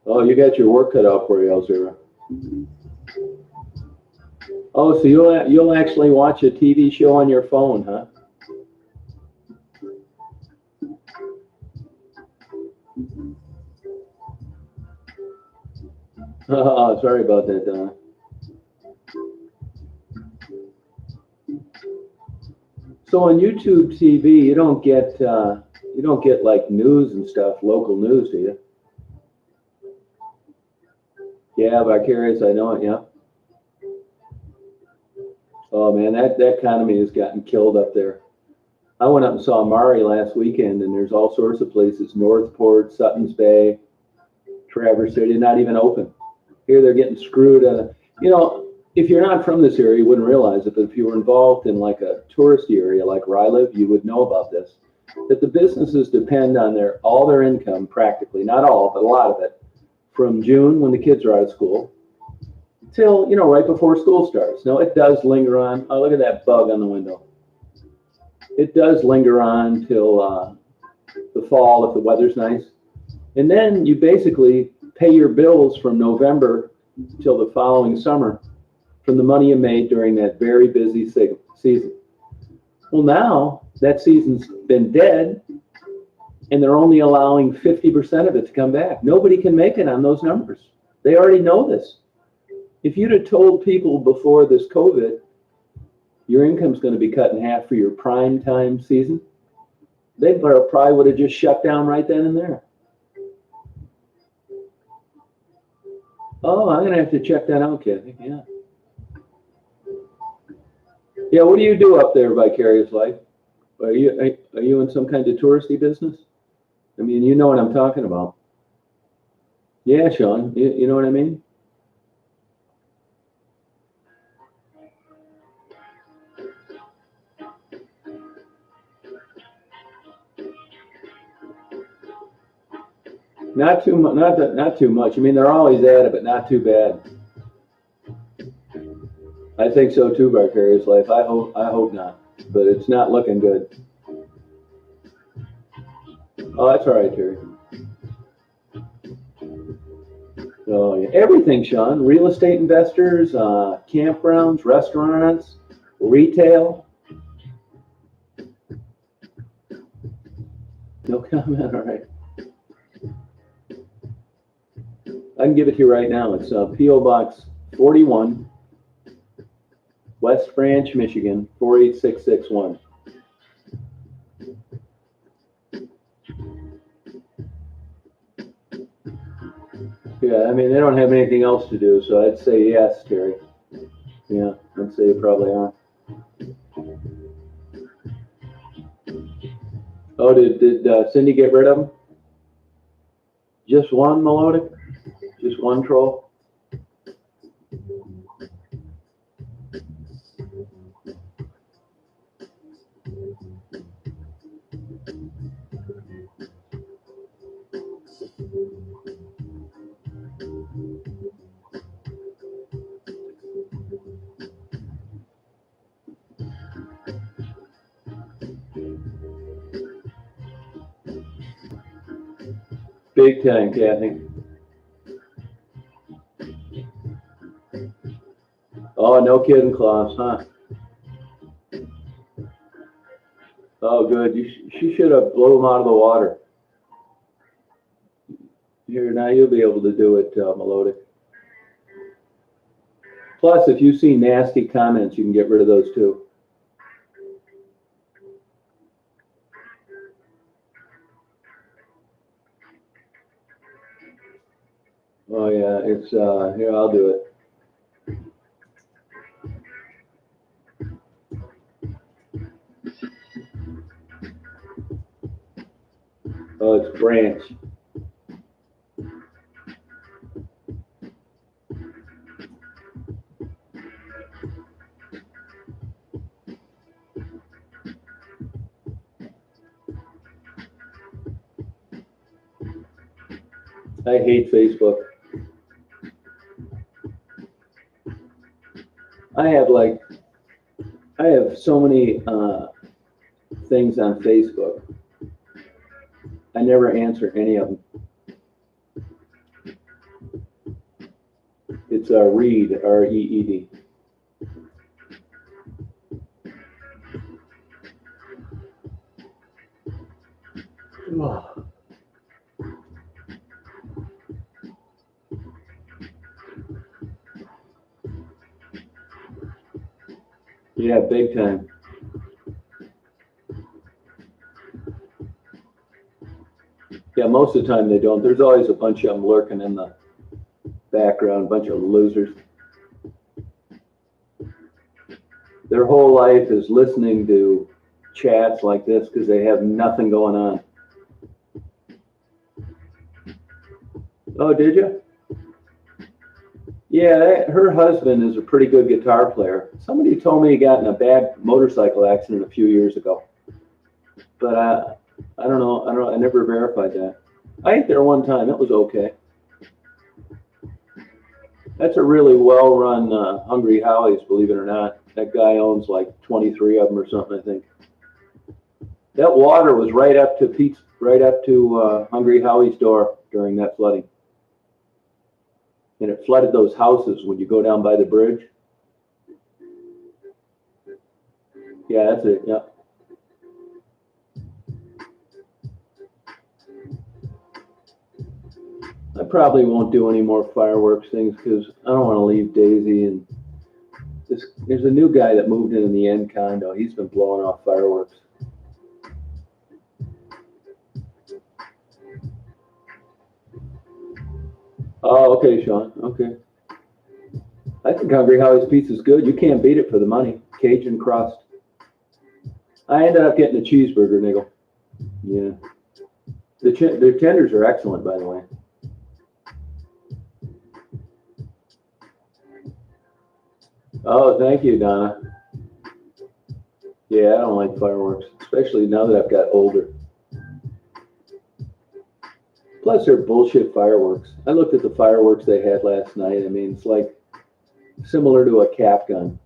Oh, you got your work cut out for you, Elzira. Oh, so you'll actually watch a TV show on your phone, huh? Oh, sorry about that, Donna. So on YouTube TV, you don't get like news and stuff, local news, do you? Yeah, Vicarious, I know it. Yeah. Oh man, that economy has gotten killed up there. I went up and saw Mari last weekend, and there's all sorts of places: Northport, Sutton's Bay, Traverse City, not even open. Here they're getting screwed. You know, if you're not from this area, you wouldn't realize it, but if you were involved in like a touristy area like where I live, you would know about this. That the businesses depend on all their income, practically, not all, but a lot of it, from June when the kids are out of school till, you know, right before school starts. Now it does linger on. Oh, look at that bug on the window. It does linger on till the fall if the weather's nice. And then you basically pay your bills from November till the following summer from the money you made during that very busy season. Well, now that season's been dead, and they're only allowing 50% of it to come back. Nobody can make it on those numbers. They already know this. If you'd have told people before this COVID, your income's going to be cut in half for your prime time season, they probably would have just shut down right then and there. Oh, I'm going to have to check that out, Kathy. Yeah. Yeah, what do you do up there, Vicarious Life? Are you in some kind of touristy business? I mean, you know what I'm talking about. Yeah, Sean, you know what I mean? Not too much. Not too much. I mean, they're always at it, but not too bad. I think so too, Vicarious Life. I hope not, but it's not looking good. Oh, that's all right, Terry. Oh, yeah. Everything, Sean. Real estate investors, campgrounds, restaurants, retail. No comment. All right. I can give it to you right now. It's P.O. Box 41, West Branch, Michigan, 48661. Yeah, I mean, they don't have anything else to do, so I'd say yes, Terry. Yeah, I'd say you probably are. Oh, did Cindy get rid of them? Just one melodic? Just one troll? Big time, Kathy. Oh, no kidding, Klaus, huh? Oh, good. She should have blew him out of the water. Here, now you'll be able to do it, Melodic. Plus, if you see nasty comments, you can get rid of those too. Oh yeah, it's here. I'll do it. Oh, it's Branch. I hate Facebook. I have so many things on Facebook. I never answer any of them. It's Reed, R-E-E-D. Oh. Yeah, big time. Yeah, most of the time they don't. There's always a bunch of them lurking in the background, bunch of losers. Their whole life is listening to chats like this because they have nothing going on. Oh, did you? Yeah, her husband is a pretty good guitar player. Somebody told me he got in a bad motorcycle accident a few years ago, but I don't know. I never verified that. I ate there one time. It was okay. That's a really well-run Hungry Howie's, believe it or not. That guy owns like 23 of them or something, I think. That water was right up to Hungry Howie's door during that flooding. And it flooded those houses when you go down by the bridge. Yeah, that's it, yeah. I probably won't do any more fireworks things because I don't want to leave Daisy. And there's a new guy that moved in the end condo. He's been blowing off fireworks. Oh, okay, Sean. Okay. I think Hungry Howie's pizza is good. You can't beat it for the money. Cajun crust. I ended up getting a cheeseburger, Nigel. Yeah. The tenders are excellent, by the way. Oh, thank you, Donna. Yeah, I don't like fireworks, especially now that I've got older. Plus, they're bullshit fireworks. I looked at the fireworks they had last night. I mean, it's like similar to a cap gun.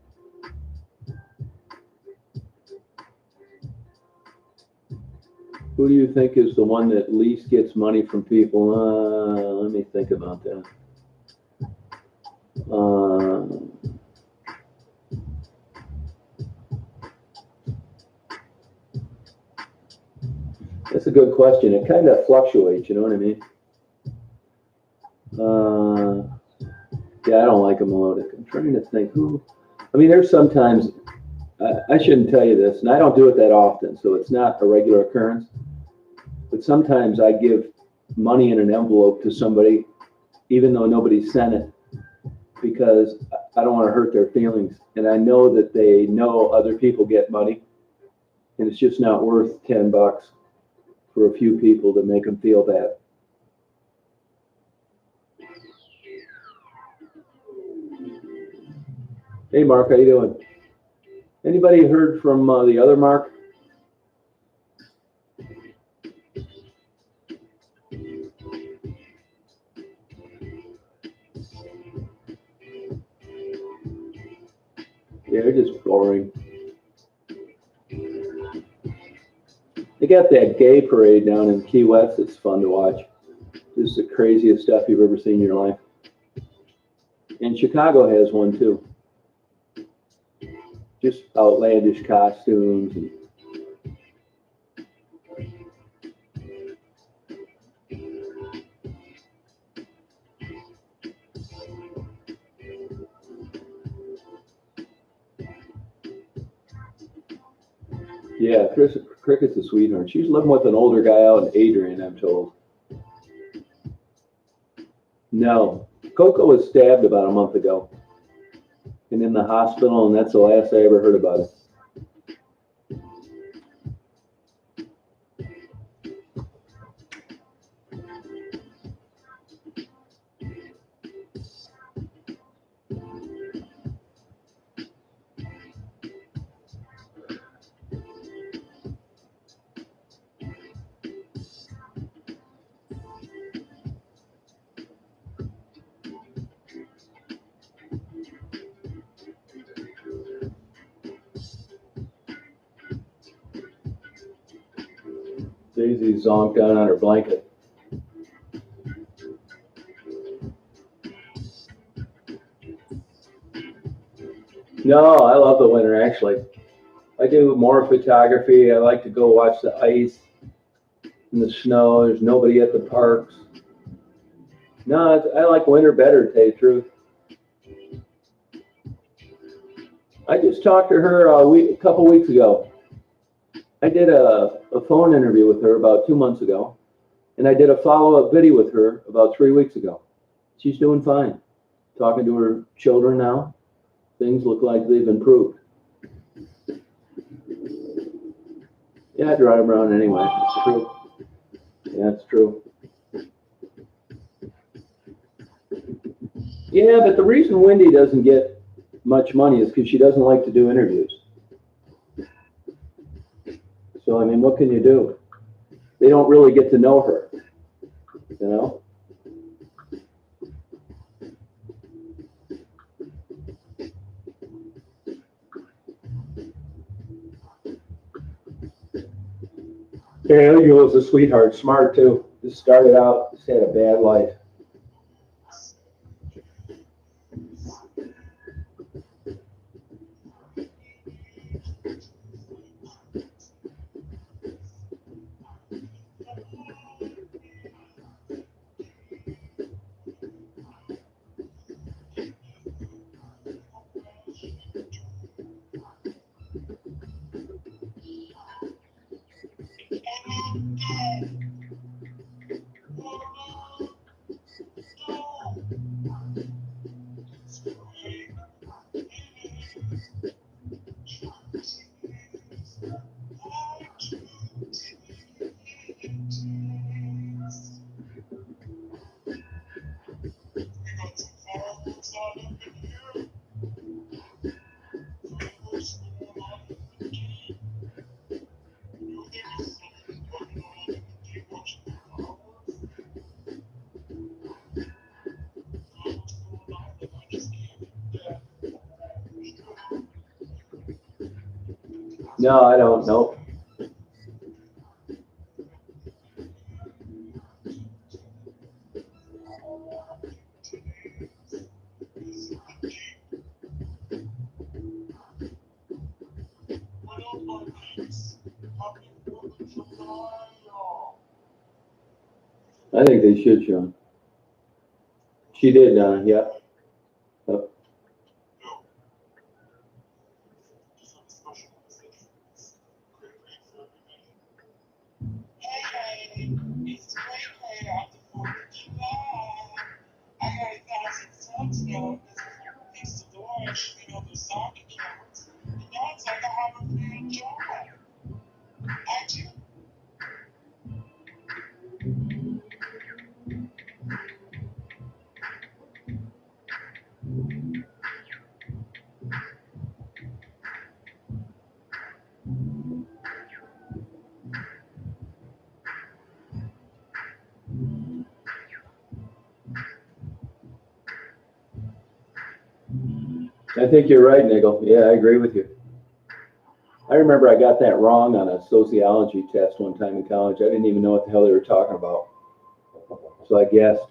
Who do you think is the one that least gets money from people? Let me think about that. That's a good question. It kind of fluctuates, you know what I mean? Yeah, I don't like a melodic. I'm trying to think who. I mean, there's sometimes, I shouldn't tell you this, and I don't do it that often, so it's not a regular occurrence. But sometimes I give money in an envelope to somebody even though nobody sent it, because I don't want to hurt their feelings. And I know that they know other people get money, and it's just not worth $10 for a few people to make them feel bad. Hey, Mark, how you doing? Anybody heard from the other Mark? Yeah, they're just boring. They got that gay parade down in Key West. It's fun to watch. This is the craziest stuff you've ever seen in your life. And Chicago has one too. Just outlandish costumes. And yeah, Cricket's a sweetheart. She's living with an older guy out in Adrian, I'm told. No. Coco was stabbed about a month ago and in the hospital, and that's the last I ever heard about it. Daisy zonked down on her blanket. No, I love the winter, actually. I do more photography. I like to go watch the ice and the snow. There's nobody at the parks. No, I like winter better, to tell you the truth. I just talked to her a couple weeks ago. I did a phone interview with her about 2 months ago, and I did a follow-up video with her about 3 weeks ago. She's doing fine. Talking to her children now. Things look like they've improved. Yeah, I drive around anyway. It's true. Yeah, it's true. Yeah, but the reason Wendy doesn't get much money is because she doesn't like to do interviews. So, I mean, what can you do? They don't really get to know her, you know? Yeah, Elio was a sweetheart, smart too. Just started out, just had a bad life. No, I don't know. I think they should, Sean. She did, yeah. Yep. I think you're right, Nigel. Yeah, I agree with you. I remember I got that wrong on a sociology test one time in college. I didn't even know what the hell they were talking about. So I guessed.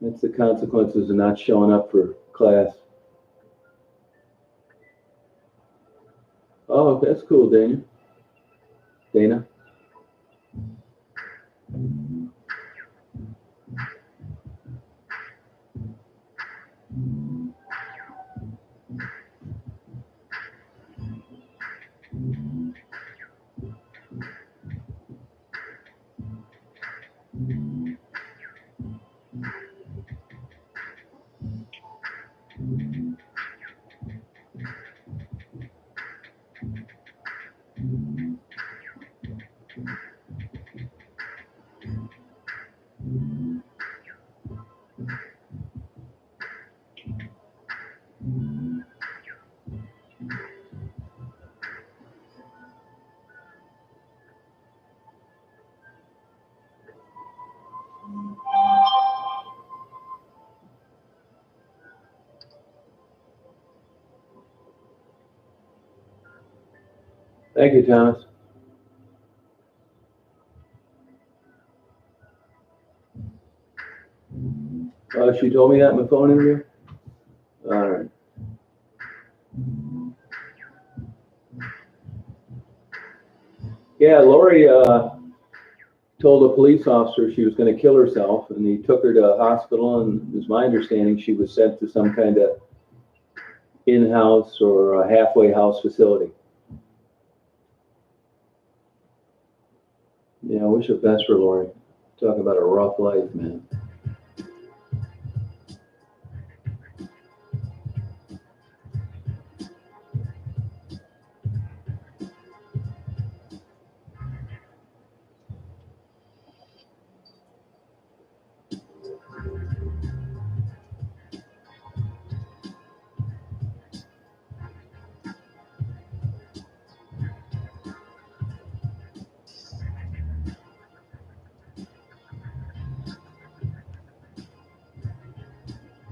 That's the consequences of not showing up for class. Oh, that's cool, Dana. Dana. Thank you, Thomas. She told me that in my phone interview? All right. Yeah, Lori told a police officer she was going to kill herself, and he took her to a hospital, and it was my understanding she was sent to some kind of in-house or a halfway house facility. Yeah, I wish her best for Lori. Talk about a rough life, man.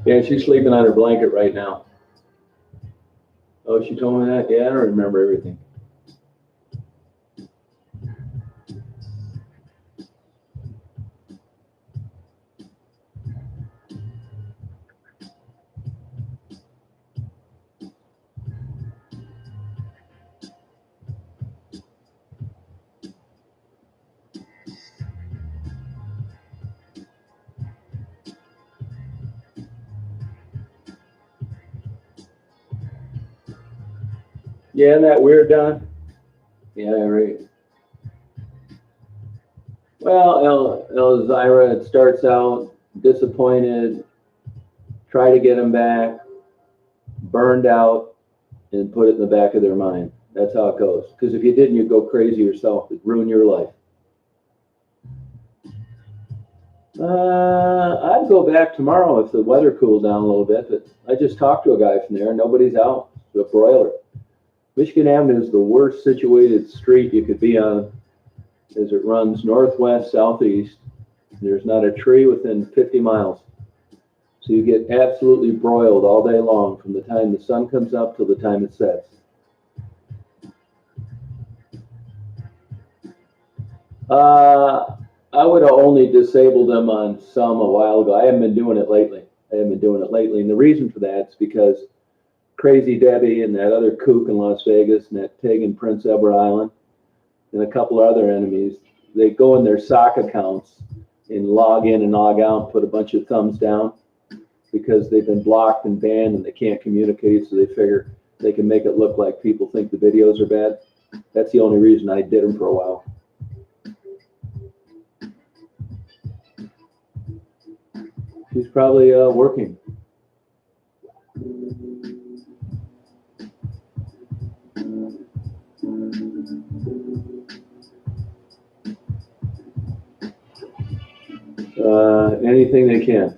Yeah, she's sleeping on her blanket right now. Oh, she told me that? Yeah, I don't remember everything. Yeah, isn't that weird, Don? Yeah, right. Well, Elzira, it starts out disappointed, try to get him back, burned out, and put it in the back of their mind. That's how it goes. Because if you didn't, you'd go crazy yourself. It'd ruin your life. I'd go back tomorrow if the weather cooled down a little bit, but I just talked to a guy from there. Nobody's out. It's a broiler. Michigan Avenue is the worst situated street you could be on as it runs northwest, southeast. There's not a tree within 50 miles. So you get absolutely broiled all day long from the time the sun comes up till the time it sets. I would have only disabled them on some a while ago. I haven't been doing it lately. And the reason for that is because Crazy Debbie and that other kook in Las Vegas and that pig in Prince Edward Island and a couple of other enemies, they go in their sock accounts and log in and log out and put a bunch of thumbs down because they've been blocked and banned and they can't communicate, so they figure they can make it look like people think the videos are bad. That's the only reason I did them for a while. She's probably working. Anything they can.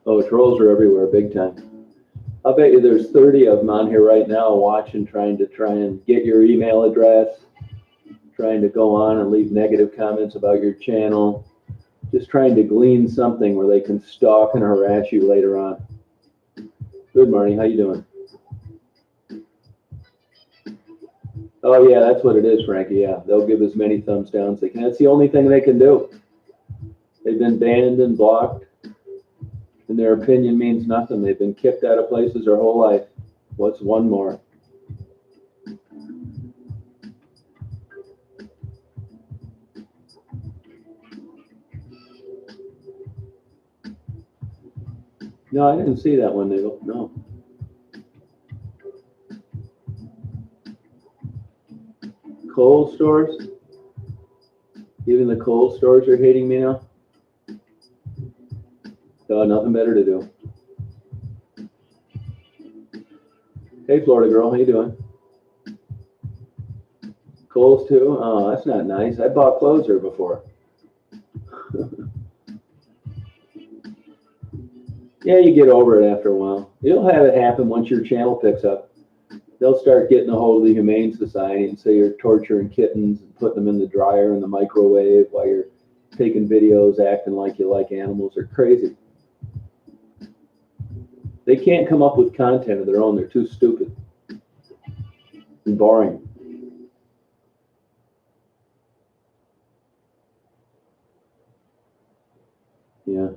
Oh, trolls are everywhere, big time. I'll bet you there's 30 of them on here right now watching, trying and get your email address, trying to go on and leave negative comments about your channel, just trying to glean something where they can stalk and harass you later on. Good, Marnie. How you doing? Oh, yeah, that's what it is, Frankie. Yeah, they'll give as many thumbs down as they can. That's the only thing they can do. They've been banned and blocked, and their opinion means nothing. They've been kicked out of places their whole life. What's one more? No, I didn't see that one, Nigel. No. Cold stores? Even the cold stores are hating me now? Oh, nothing better to do. Hey, Florida girl, how you doing? Kohl's too? Oh, that's not nice. I bought clothes there before. Yeah, you get over it after a while. You'll have it happen once your channel picks up. They'll start getting a hold of the Humane Society and say you're torturing kittens and putting them in the dryer and the microwave while you're taking videos acting like you like animals. They're crazy. They can't come up with content of their own. They're too stupid and boring. Yeah.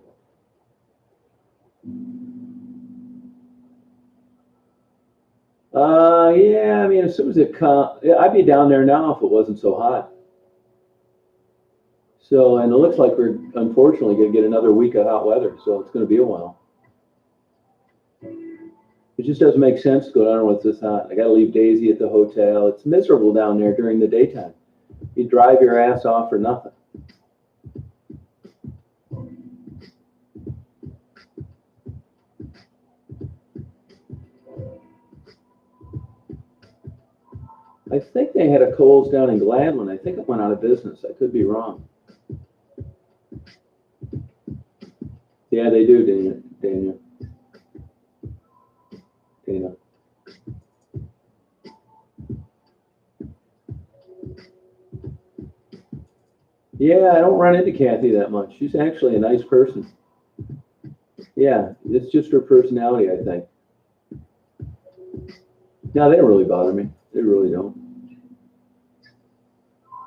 Yeah, I mean, as soon as it comes, I'd be down there now if it wasn't so hot. So, and it looks like we're unfortunately going to get another week of hot weather, so it's going to be a while. It just doesn't make sense to go down when it's this hot. I got to leave Daisy at the hotel. It's miserable down there during the daytime. You drive your ass off for nothing. I think they had a Kohl's down in Gladwin. I think it went out of business. I could be wrong. Yeah, they do, Daniel. Dana. Yeah, I don't run into Kathy that much. She's actually a nice person. Yeah, it's just her personality, I think. No, they don't really bother me. They really don't.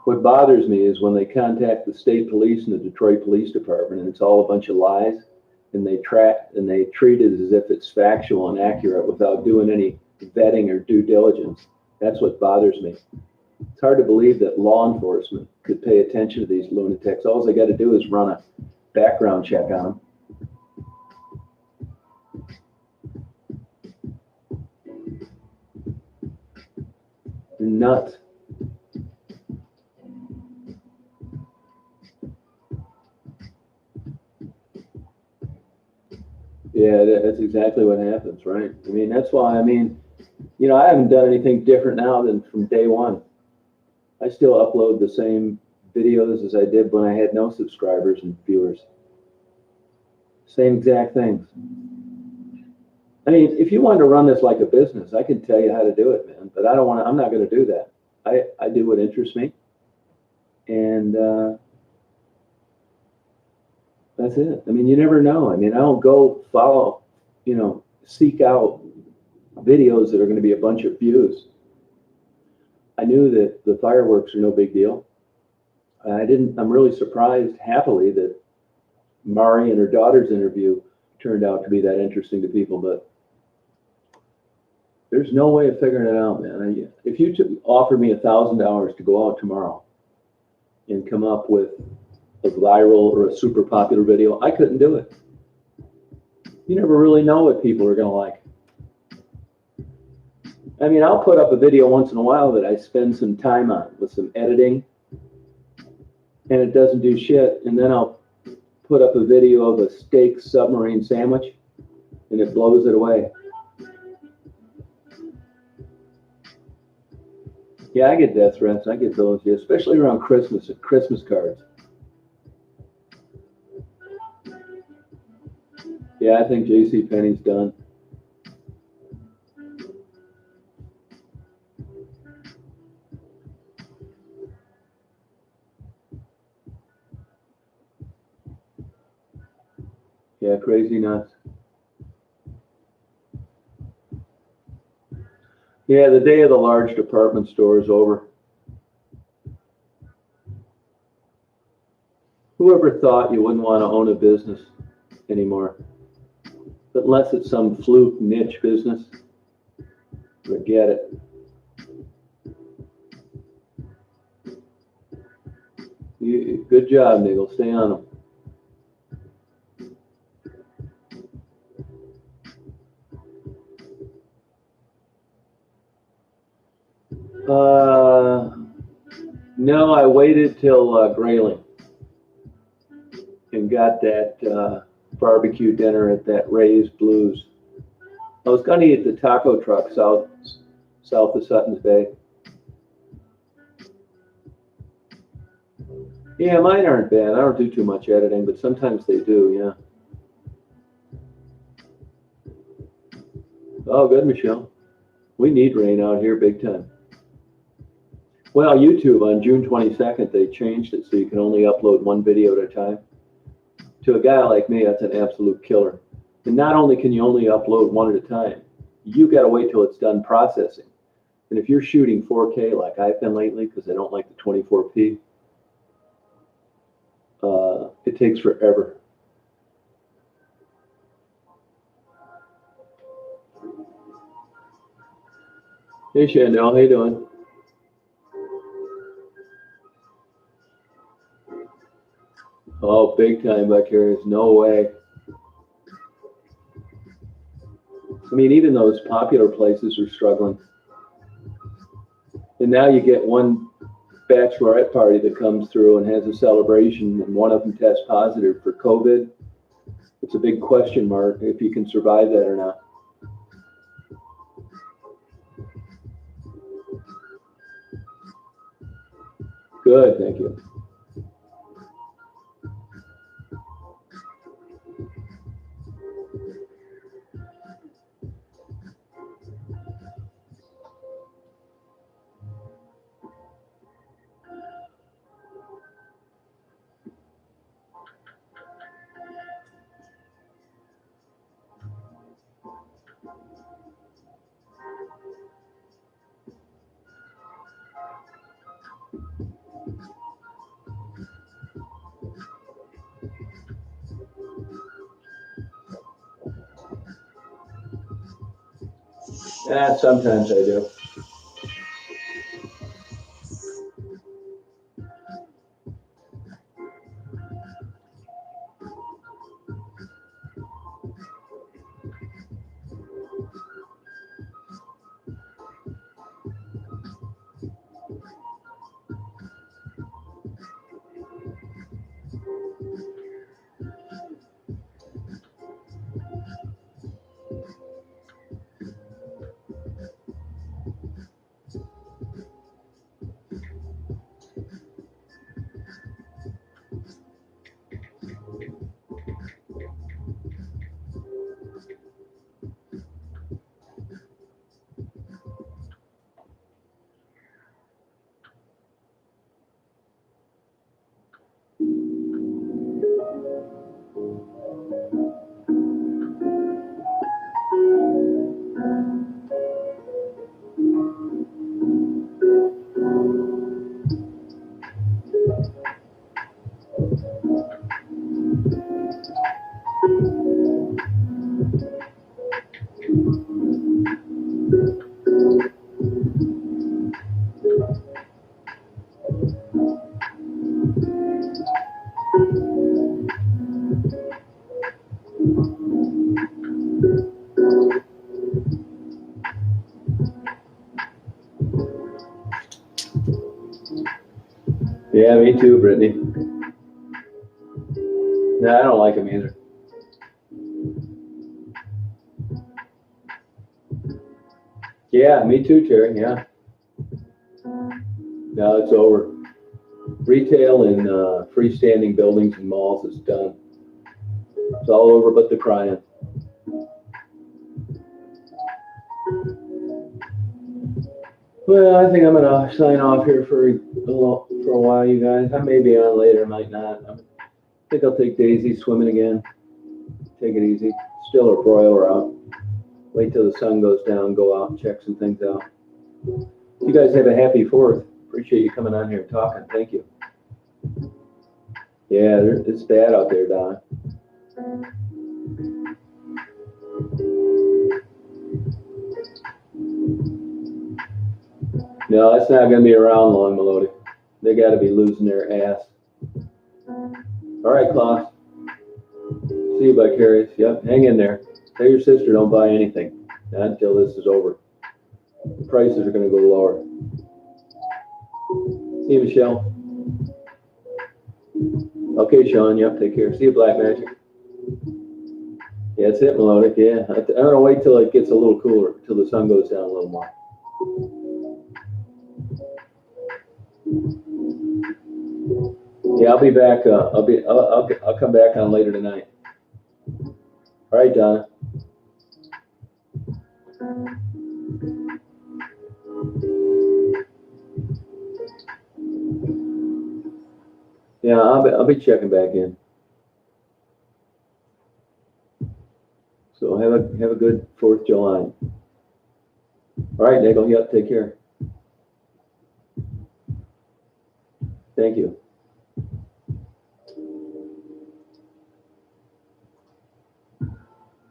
What bothers me is when they contact the state police and the Detroit Police Department, and it's all a bunch of lies, and they treat it as if it's factual and accurate without doing any vetting or due diligence. That's what bothers me. It's hard to believe that law enforcement could pay attention to these lunatics. All they got to do is run a background check on them. They're nuts. Yeah, that's exactly what happens, right? I mean, that's why, I mean, you know, I haven't done anything different now than from day one. I still upload the same videos as I did when I had no subscribers and viewers. Same exact things. I mean, if you wanted to run this like a business, I can tell you how to do it, man. But I don't want to, I'm not going to do that. I do what interests me. And that's it. I mean, you never know. I mean, I don't go follow, you know, seek out videos that are going to be a bunch of views. I knew that the fireworks are no big deal. I'm really surprised, happily, that Mari and her daughter's interview turned out to be that interesting to people, but there's no way of figuring it out, man. If you offered me $1,000 to go out tomorrow and come up with a viral or a super popular video, I couldn't do it. You never really know what people are going to like. I mean, I'll put up a video once in a while that I spend some time on with some editing, and it doesn't do shit, and then I'll put up a video of a steak submarine sandwich, and it blows it away. Yeah, I get death threats. I get those, yeah, especially around Christmas and Christmas cards. Yeah, I think JCPenney's done. Yeah, crazy nuts. Yeah, the day of the large department store is over. Whoever thought you wouldn't want to own a business anymore? But unless it's some fluke niche business, forget it. Good job, Nigel. Stay on them. No, I waited till Grayling and got that barbecue dinner at that Ray's Blues. I was going to eat the taco truck south of Sutton's Bay. Yeah, mine aren't bad. I don't do too much editing, but sometimes they do, yeah. Oh, good, Michelle. We need rain out here big time. Well, YouTube on June 22nd, they changed it so you can only upload one video at a time. To a guy like me, that's an absolute killer. And not only can you only upload one at a time, you got to wait till it's done processing. And if you're shooting 4K like I've been lately, because I don't like the 24p, it takes forever. Hey, Chandel, how you doing? Oh, big time, Vicarious. No way. I mean, even those popular places are struggling. And now you get one bachelorette party that comes through and has a celebration, and one of them tests positive for COVID. It's a big question mark if you can survive that or not. Good, thank you. Yeah, sometimes I do. Yeah, me too, Brittany. No, I don't like them either. Yeah, me too, Terry. Yeah. No, it's over. Retail and freestanding buildings and malls is done. It's all over but the crying. Well, I think I'm gonna sign off here for a while, you guys. I may be on later, might not. I think I'll take Daisy swimming again. take it easy. Still a broiler out. Wait till the sun goes down, go out and check some things out. You guys have a happy 4th. Appreciate you coming on here and talking. Thank you. Yeah, it's bad out there, Don. No, it's not going to be around long, Melody. They got to be losing their ass. All right, Klaus. See you, Vicarious. Yep, hang in there. Tell your sister don't buy anything. Not until this is over. The prices are going to go lower. See you, Michelle. Okay, Sean. Yep, take care. See you, Black Magic. Yeah, that's it, Melodic. Yeah, I'm going to wait till it gets a little cooler, till the sun goes down a little more. Yeah, I'll be back. I'll come back on later tonight. All right, Donna. Yeah, I'll be checking back in. So have a good 4th of July. All right, Nagel. Yep, take care. Thank you.